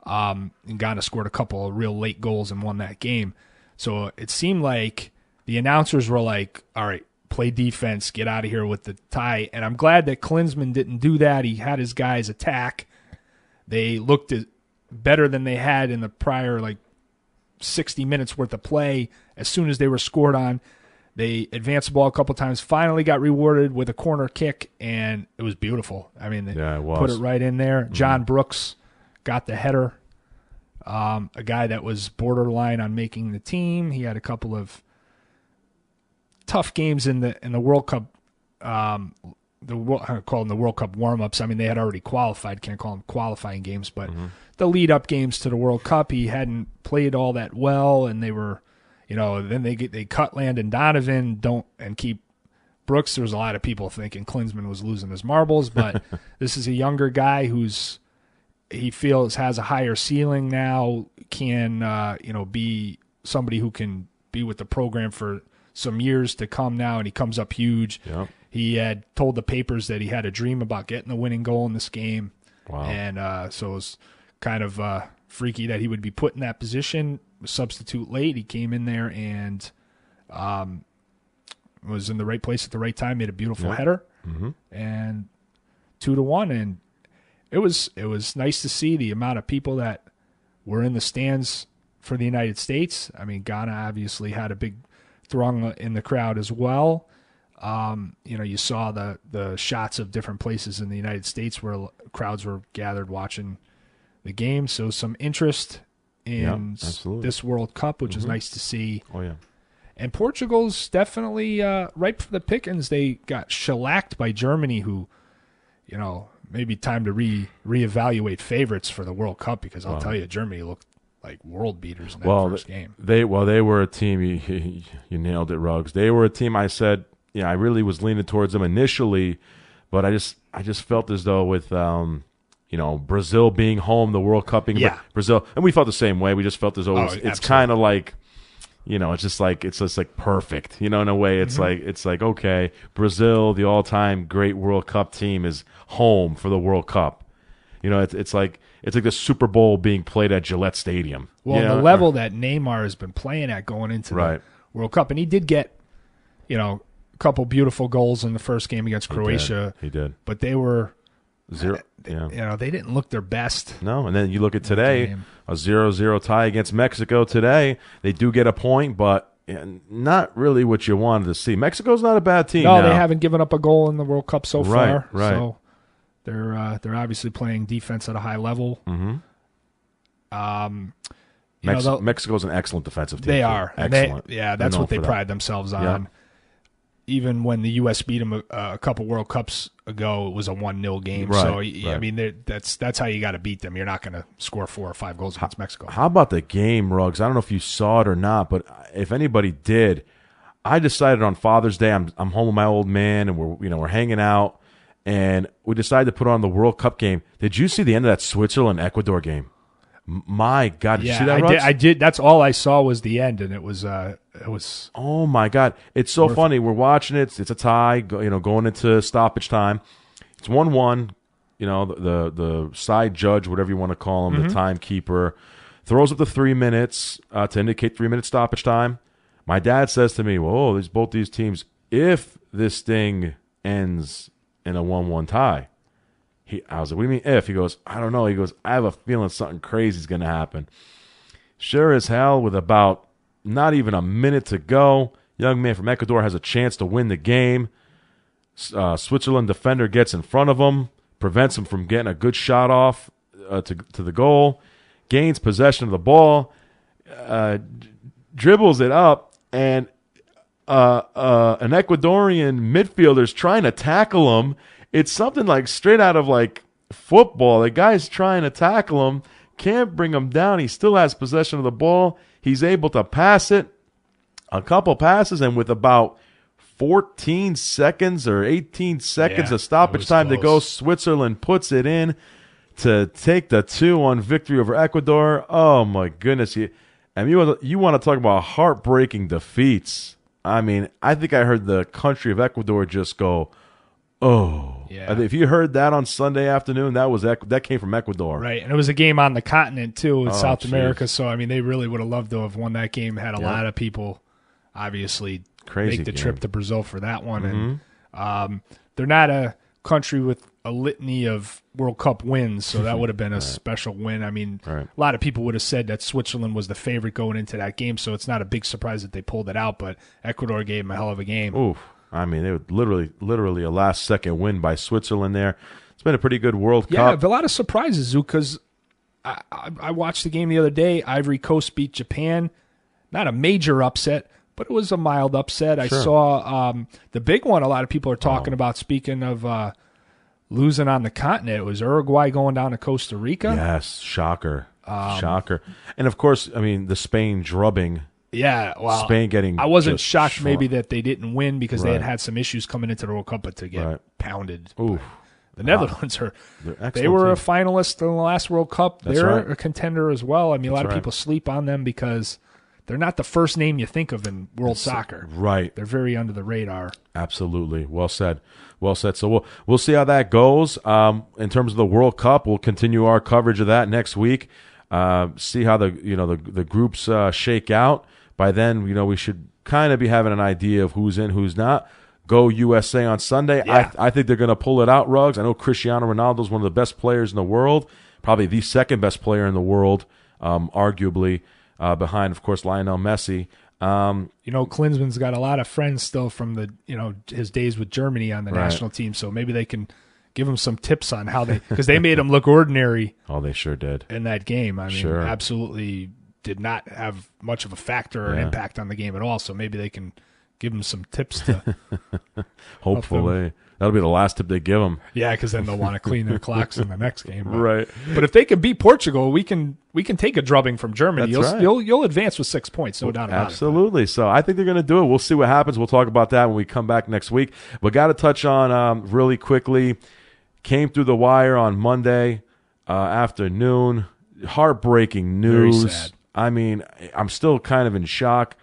And Ghana scored a couple of real late goals and won that game. So it seemed like the announcers were like, all right, play defense, get out of here with the tie. And I'm glad that Klinsmann didn't do that. He had his guys attack. They looked better than they had in the prior 60 minutes worth of play. As soon as they were scored on, they advanced the ball a couple times, finally got rewarded with a corner kick, and it was beautiful. I mean, they put it right in there. John Brooks got the header, a guy that was borderline on making the team. He had a couple of tough games in the World Cup. I call them the World Cup warm-ups. I mean, they had already qualified. Can't call them qualifying games, but the lead-up games to the World Cup, he hadn't played all that well, and they were, then they cut Landon Donovan and keep Brooks. There was a lot of people thinking Klinsmann was losing his marbles, but this is a younger guy he feels has a higher ceiling now, can be somebody who can be with the program for some years to come now, and he comes up huge. Yep. He had told the papers that he had a dream about getting the winning goal in this game. Wow. And so it was kind of freaky that he would be put in that position. Substitute late. He came in there and was in the right place at the right time, made a beautiful header, and 2-1. And it was nice to see the amount of people that were in the stands for the United States. I mean, Ghana obviously had a big throng in the crowd as well. You saw the shots of different places in the United States where crowds were gathered watching the game. So some interest in this World Cup, which is nice to see. Oh, yeah. And Portugal's definitely ripe for the pickings. They got shellacked by Germany, who, maybe time to reevaluate favorites for the World Cup, because I'll tell you, Germany looked like world beaters in that first game. They were a team. You nailed it, Ruggs. They were a team. I said, I really was leaning towards them initially, but I just felt as though with Brazil being home, the World Cup being Brazil, and we felt the same way. We just felt as though it's kind of like, it's just like perfect. In a way, it's like okay, Brazil, the all-time great World Cup team, is home for the World Cup. It's like the Super Bowl being played at Gillette Stadium. Well, the level that Neymar has been playing at going into the World Cup, and he did get, a couple beautiful goals in the first game against Croatia. He did. But they were 0. They didn't look their best. No, and then you look at today, a 0-0 tie against Mexico today. They do get a point, but not really what you wanted to see. Mexico's not a bad team. No, they haven't given up a goal in the World Cup so far. Right. So they're obviously playing defense at a high level. Mm-hmm. Mexico's an excellent defensive team. They are. Excellent. That's what they pride themselves on. Yeah. Even when the U.S. beat them a couple World Cups ago, it was a 1-0 game. Right, so, right. I mean, that's how you got to beat them. You're not going to score 4 or 5 goals against Mexico. How about the game, Ruggs? I don't know if you saw it or not, but if anybody did, I decided on Father's Day, I'm home with my old man, and we're hanging out, and we decided to put on the World Cup game. Did you see the end of that Switzerland-Ecuador game? My God, did you see that, Ruggs? I did. That's all I saw was the end, and it was. Oh my God, it's so funny. We're watching it. It's a tie. Going into stoppage time. It's 1-1. The side judge, whatever you want to call him, the timekeeper, throws up the 3 minutes to indicate 3-minute stoppage time. My dad says to me, "Whoa, there's both these teams. If this thing ends in a 1-1 tie." I was like, what do you mean if? He goes, I don't know. He goes, I have a feeling something crazy is going to happen. Sure as hell, with about not even a minute to go, young man from Ecuador has a chance to win the game. Switzerland defender gets in front of him, prevents him from getting a good shot off to the goal, gains possession of the ball, dribbles it up, and an Ecuadorian midfielder's trying to tackle him. It's something like straight out of like football. The guy's trying to tackle him, can't bring him down. He still has possession of the ball. He's able to pass it a couple passes, and with about 14 seconds or 18 seconds of stoppage time to go, Switzerland puts it in to take the 2-1 victory over Ecuador. Oh, my goodness. You want to talk about heartbreaking defeats. I mean, I think I heard the country of Ecuador just go, oh. Yeah. If you heard that on Sunday afternoon, that came from Ecuador. Right, and it was a game on the continent, too, in South America, so, I mean, they really would have loved to have won that game. Had a lot of people, obviously, make the trip to Brazil for that one. And they're not a country with a litany of World Cup wins, so that would have been a special win. I mean, a lot of people would have said that Switzerland was the favorite going into that game, so it's not a big surprise that they pulled it out, but Ecuador gave them a hell of a game. Oof. I mean, they were literally a last-second win by Switzerland there. It's been a pretty good World Cup. Yeah, a lot of surprises, Zook, because I watched the game the other day. Ivory Coast beat Japan. Not a major upset, but it was a mild upset. I saw the big one a lot of people are talking about, speaking of losing on the continent. It was Uruguay going down to Costa Rica. Yes, shocker. Shocker. And, of course, I mean, the Spain drubbing. Yeah, well, Spain getting. I wasn't shocked maybe that they didn't win because they had some issues coming into the World Cup, but to get pounded. Oof. The Netherlands they were a finalist in the last World Cup. They're a contender as well. I mean, a lot of people sleep on them because they're not the first name you think of in world soccer. Right. They're very under the radar. Absolutely. Well said. Well said. So we'll see how that goes. In terms of the World Cup, we'll continue our coverage of that next week. See how the groups shake out. By then, we should kind of be having an idea of who's in, who's not. Go USA on Sunday. Yeah. I think they're going to pull it out, Ruggs. I know Cristiano Ronaldo is one of the best players in the world, probably the second best player in the world, arguably, behind, of course, Lionel Messi. Klinsmann's got a lot of friends still from his days with Germany on the national team, so maybe they can give him some tips on how because they made him look ordinary. Oh, they sure did in that game. I mean, absolutely did not have much of a factor or impact on the game at all. So maybe they can give him some tips to. Hopefully, that'll be the last tip they give him. Yeah, because then they'll want to clean their clocks in the next game. Right. But if they can beat Portugal, we can take a drubbing from Germany. That's right. You'll advance with 6 points, no doubt about it. Absolutely. So I think they're going to do it. We'll see what happens. We'll talk about that when we come back next week. But got to touch on really quickly. Came through the wire on Monday afternoon. Heartbreaking news. Very sad. I mean, I'm still kind of in shock.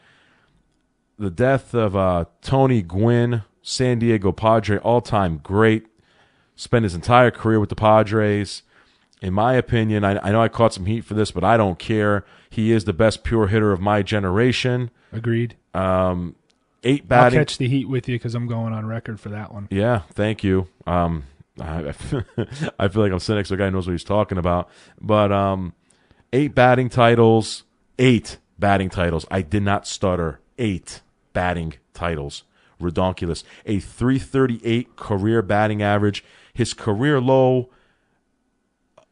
The death of Tony Gwynn, San Diego Padre, all-time great. Spent his entire career with the Padres. In my opinion, I know I caught some heat for this, but I don't care. He is the best pure hitter of my generation. Agreed. 8 batting. I'll catch the heat with you because I'm going on record for that one. Yeah, thank you. I feel like I'm sitting next to a guy who knows what he's talking about. But 8 batting titles. 8 batting titles. I did not stutter. 8 batting titles. Redonkulous. A .338 career batting average. His career low,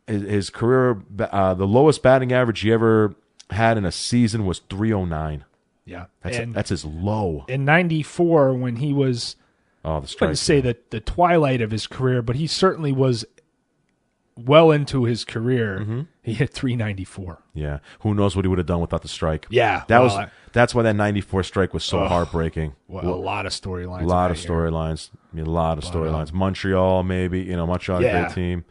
the lowest batting average he ever had in a season was .309. Yeah. That's his low. In 94, when he was... Oh, the I strike. wouldn't say that the twilight of his career, but he certainly was well into his career. Mm-hmm. He hit .394. Yeah, who knows what he would have done without the strike? Yeah, that's why that '94 strike was so heartbreaking. Well, a lot of storylines. A lot of storylines. I mean, a lot of storylines. Montreal, maybe Montreal, great team.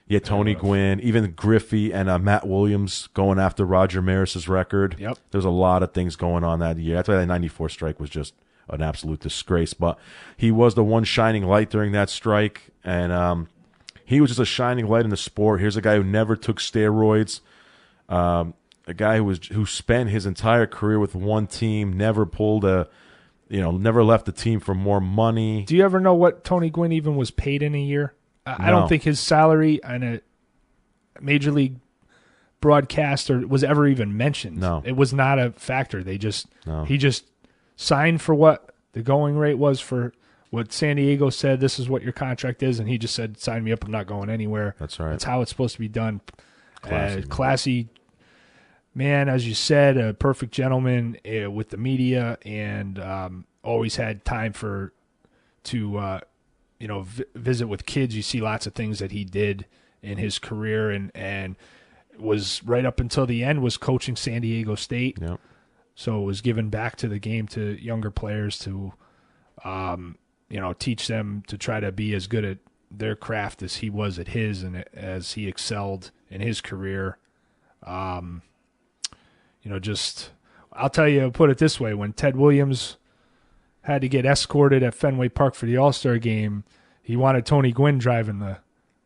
Yeah, Tony Gwynn, even Griffey and Matt Williams going after Roger Maris's record. Yep, there's a lot of things going on that year. That's why that '94 strike was just an absolute disgrace. But he was the one shining light during that strike, and he was just a shining light in the sport. Here's a guy who never took steroids, a guy who spent his entire career with one team, never never left the team for more money. Do you ever know what Tony Gwynn even was paid in a year? I don't think his salary on a major league broadcaster was ever even mentioned. No, it was not a factor. He just signed for what the going rate was for what San Diego said. This is what your contract is, and he just said, "Sign me up. I'm not going anywhere." That's right. That's how it's supposed to be done. Classy man, as you said, a perfect gentleman with the media, and always had time to visit with kids. You see lots of things that he did in his career, and was right up until the end was coaching San Diego State. Yep. So it was given back to the game to younger players to, teach them to try to be as good at their craft as he was at his, and as he excelled in his career. I'll tell you, put it this way: when Ted Williams had to get escorted at Fenway Park for the All-Star game, he wanted Tony Gwynn driving the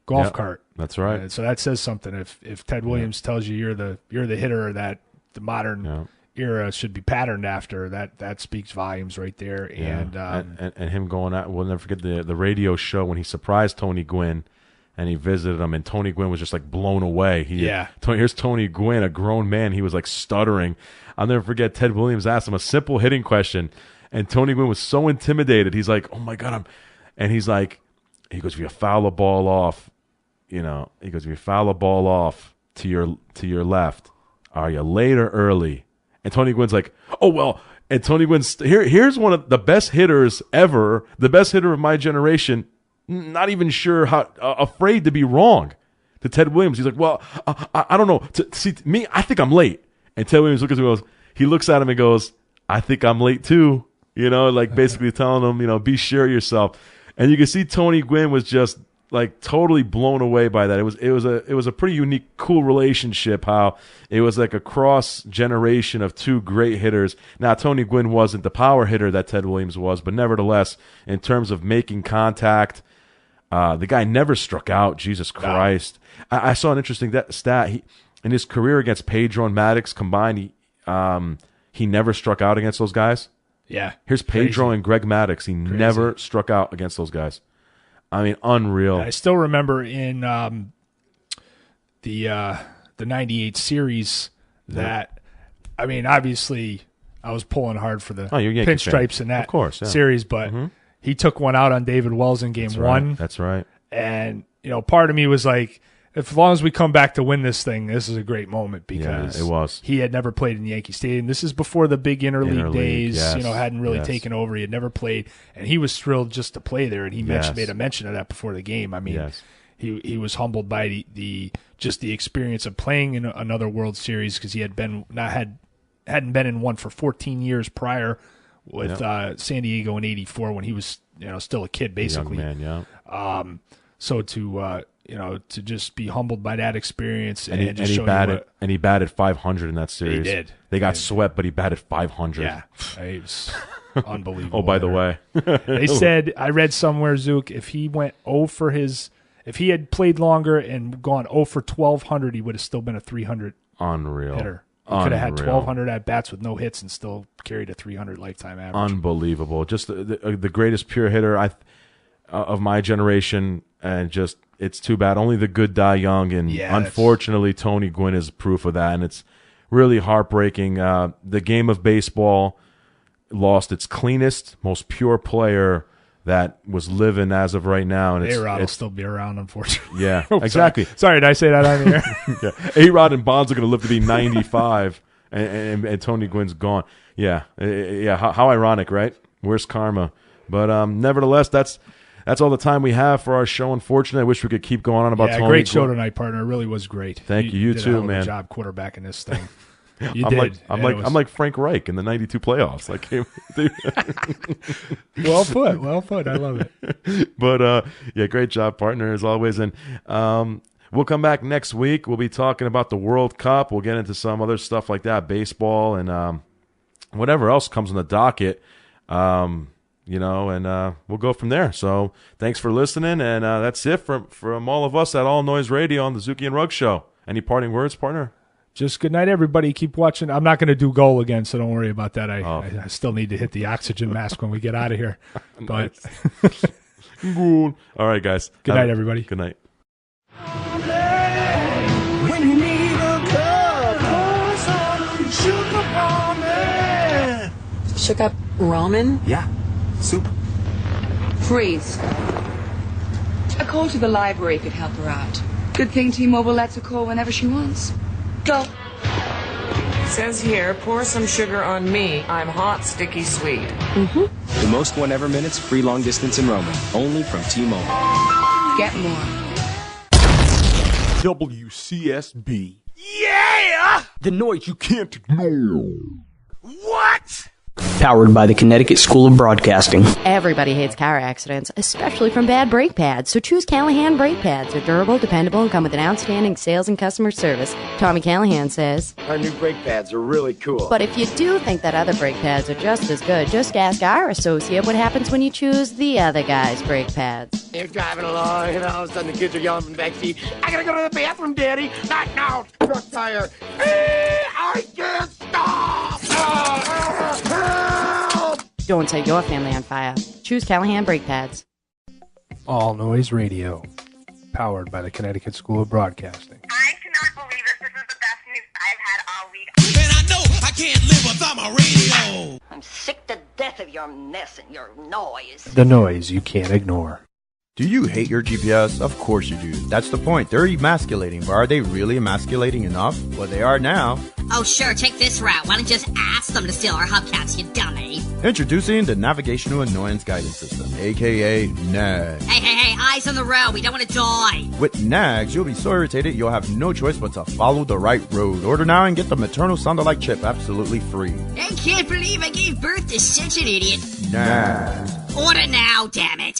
golf cart. That's right. So that says something. If Ted Williams tells you you're the hitter that the modern era should be patterned after, that speaks volumes right there. Yeah. And him going out, we'll never forget the radio show when he surprised Tony Gwynn and he visited him, and Tony Gwynn was just like blown away. Here's Tony Gwynn, a grown man. He was like stuttering. I'll never forget Ted Williams asked him a simple hitting question, and Tony Gwynn was so intimidated. He's like, "Oh my God, he goes, if you foul a ball off, if you foul a ball off to your left, are you late or early?" And Tony Gwynn's like, "Oh, well." And Tony Gwynn's here's one of the best hitters ever, the best hitter of my generation, not even sure how, afraid to be wrong to Ted Williams. He's like, "Well, I don't know. See, me, I think I'm late." And Ted Williams looks at him and goes, "I think I'm late too." Basically telling him, be sure of yourself. And you can see Tony Gwynn was just like totally blown away by that. It was a pretty unique, cool relationship. How it was like a cross generation of two great hitters. Now Tony Gwynn wasn't the power hitter that Ted Williams was, but nevertheless, in terms of making contact, the guy never struck out. Jesus Christ! No. I saw an interesting stat. In his career against Pedro and Maddox combined, he never struck out against those guys. Yeah. Here's Pedro and Greg Maddux. He never struck out against those guys. I mean, unreal. I still remember in the 98 series that, I mean, obviously I was pulling hard for the pinstripes in that series, but he took one out on David Wells in game one. That's right. And, you know, part of me was like, as long as we come back to win this thing, this is a great moment because it was. He had never played in Yankee Stadium. This is before the big interleague days, you know, hadn't really taken over. He had never played, and he was thrilled just to play there, and he made a mention of that before the game. I mean, he was humbled by the experience of playing in another World Series because he hadn't been in one for 14 years prior with San Diego in '84 when he was, you know, still a kid basically. Young man, so to just be humbled by that experience and he batted 500 in that series. He did. They got swept, but he batted 500. Yeah, it was unbelievable. Oh, by the way, they said, I read somewhere, Zook, if he went if he had played longer and gone 0 for 1,200, he would have still been a 300 hitter. He could have had 1,200 at bats with no hits and still carried a 300 lifetime average. Unbelievable. Just the greatest pure hitter of my generation, and just it's too bad. Only the good die young, and unfortunately, Tony Gwynn is proof of that, and it's really heartbreaking. The game of baseball lost its cleanest, most pure player that was living as of right now. And A-Rod will still be around, unfortunately. Yeah, exactly. Sorry, did I say that on the air? A-Rod and Bonds are going to live to be 95, and Tony Gwynn's gone. Yeah. How ironic, right? Where's karma? But nevertheless, that's all the time we have for our show. Unfortunately, I wish we could keep going on about Tony. Great show tonight, partner. It really was great. Thank you. You did too, a hell of man. A job quarterbacking this thing. I'm like Frank Reich in the '92 playoffs. Well put. I love it. But great job, partner, as always. And we'll come back next week. We'll be talking about the World Cup. We'll get into some other stuff like that, baseball, and whatever else comes on the docket. And we'll go from there. So thanks for listening, and that's it from all of us at All Noise Radio on the Zuki and Ruggs Show. Any parting words, partner? Just good night, everybody. Keep watching. I'm not going to do goal again, so don't worry about that. I still need to hit the oxygen mask when we get out of here. But All right, guys. Good night, everybody. Good night. When you need a cup, pour some sugar ramen. Sugar ramen? Yeah, soup. Freeze. A call to the library could help her out. Good thing T-Mobile lets her call whenever she wants. Go. Says here, pour some sugar on me. I'm hot, sticky, sweet. Mm-hmm. The most whenever minutes, free long distance in roaming. Only from T-Mobile. Get more. WCSB. Yeah! The noise you can't ignore. What? Powered by the Connecticut School of Broadcasting. Everybody hates car accidents, especially from bad brake pads. So choose Callahan brake pads. They're durable, dependable, and come with an outstanding sales and customer service. Tommy Callahan says, our new brake pads are really cool. But if you do think that other brake pads are just as good, just ask our associate what happens when you choose the other guy's brake pads. You're driving along, and all of a sudden the kids are yelling from the back seat, I gotta go to the bathroom, Daddy. Not now. Truck tire. I can't stop. Don't set your family on fire. Choose Callahan brake pads. All Noise Radio, powered by the Connecticut School of Broadcasting. I cannot believe this. This is the best news I've had all week. And I know I can't live without my radio. I'm sick to death of your mess and your noise. The noise you can't ignore. Do you hate your GPS? Of course you do. That's the point. They're emasculating, but are they really emasculating enough? Well, they are now. Oh, sure, take this route. Why don't you just ask them to steal our hubcaps, you dummy? Introducing the Navigational Annoyance Guidance System, a.k.a. NAG. Hey, eyes on the road. We don't want to die. With NAGs, you'll be so irritated you'll have no choice but to follow the right road. Order now and get the maternal sound-alike chip absolutely free. I can't believe I gave birth to such an idiot. NAGs. Order now, damn it.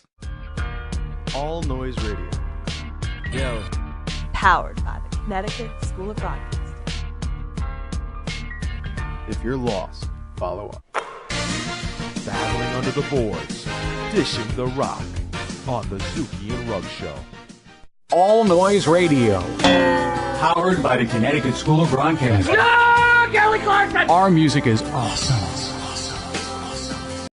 All Noise Radio. Yo. Powered by the Connecticut School of Broadcasting. If you're lost, follow up. Battling under the boards, dishing the rock on the Zuki and Ruggs Show. All Noise Radio. Powered by the Connecticut School of Broadcasting. No, Kelly Clarkson! Our music is awesome.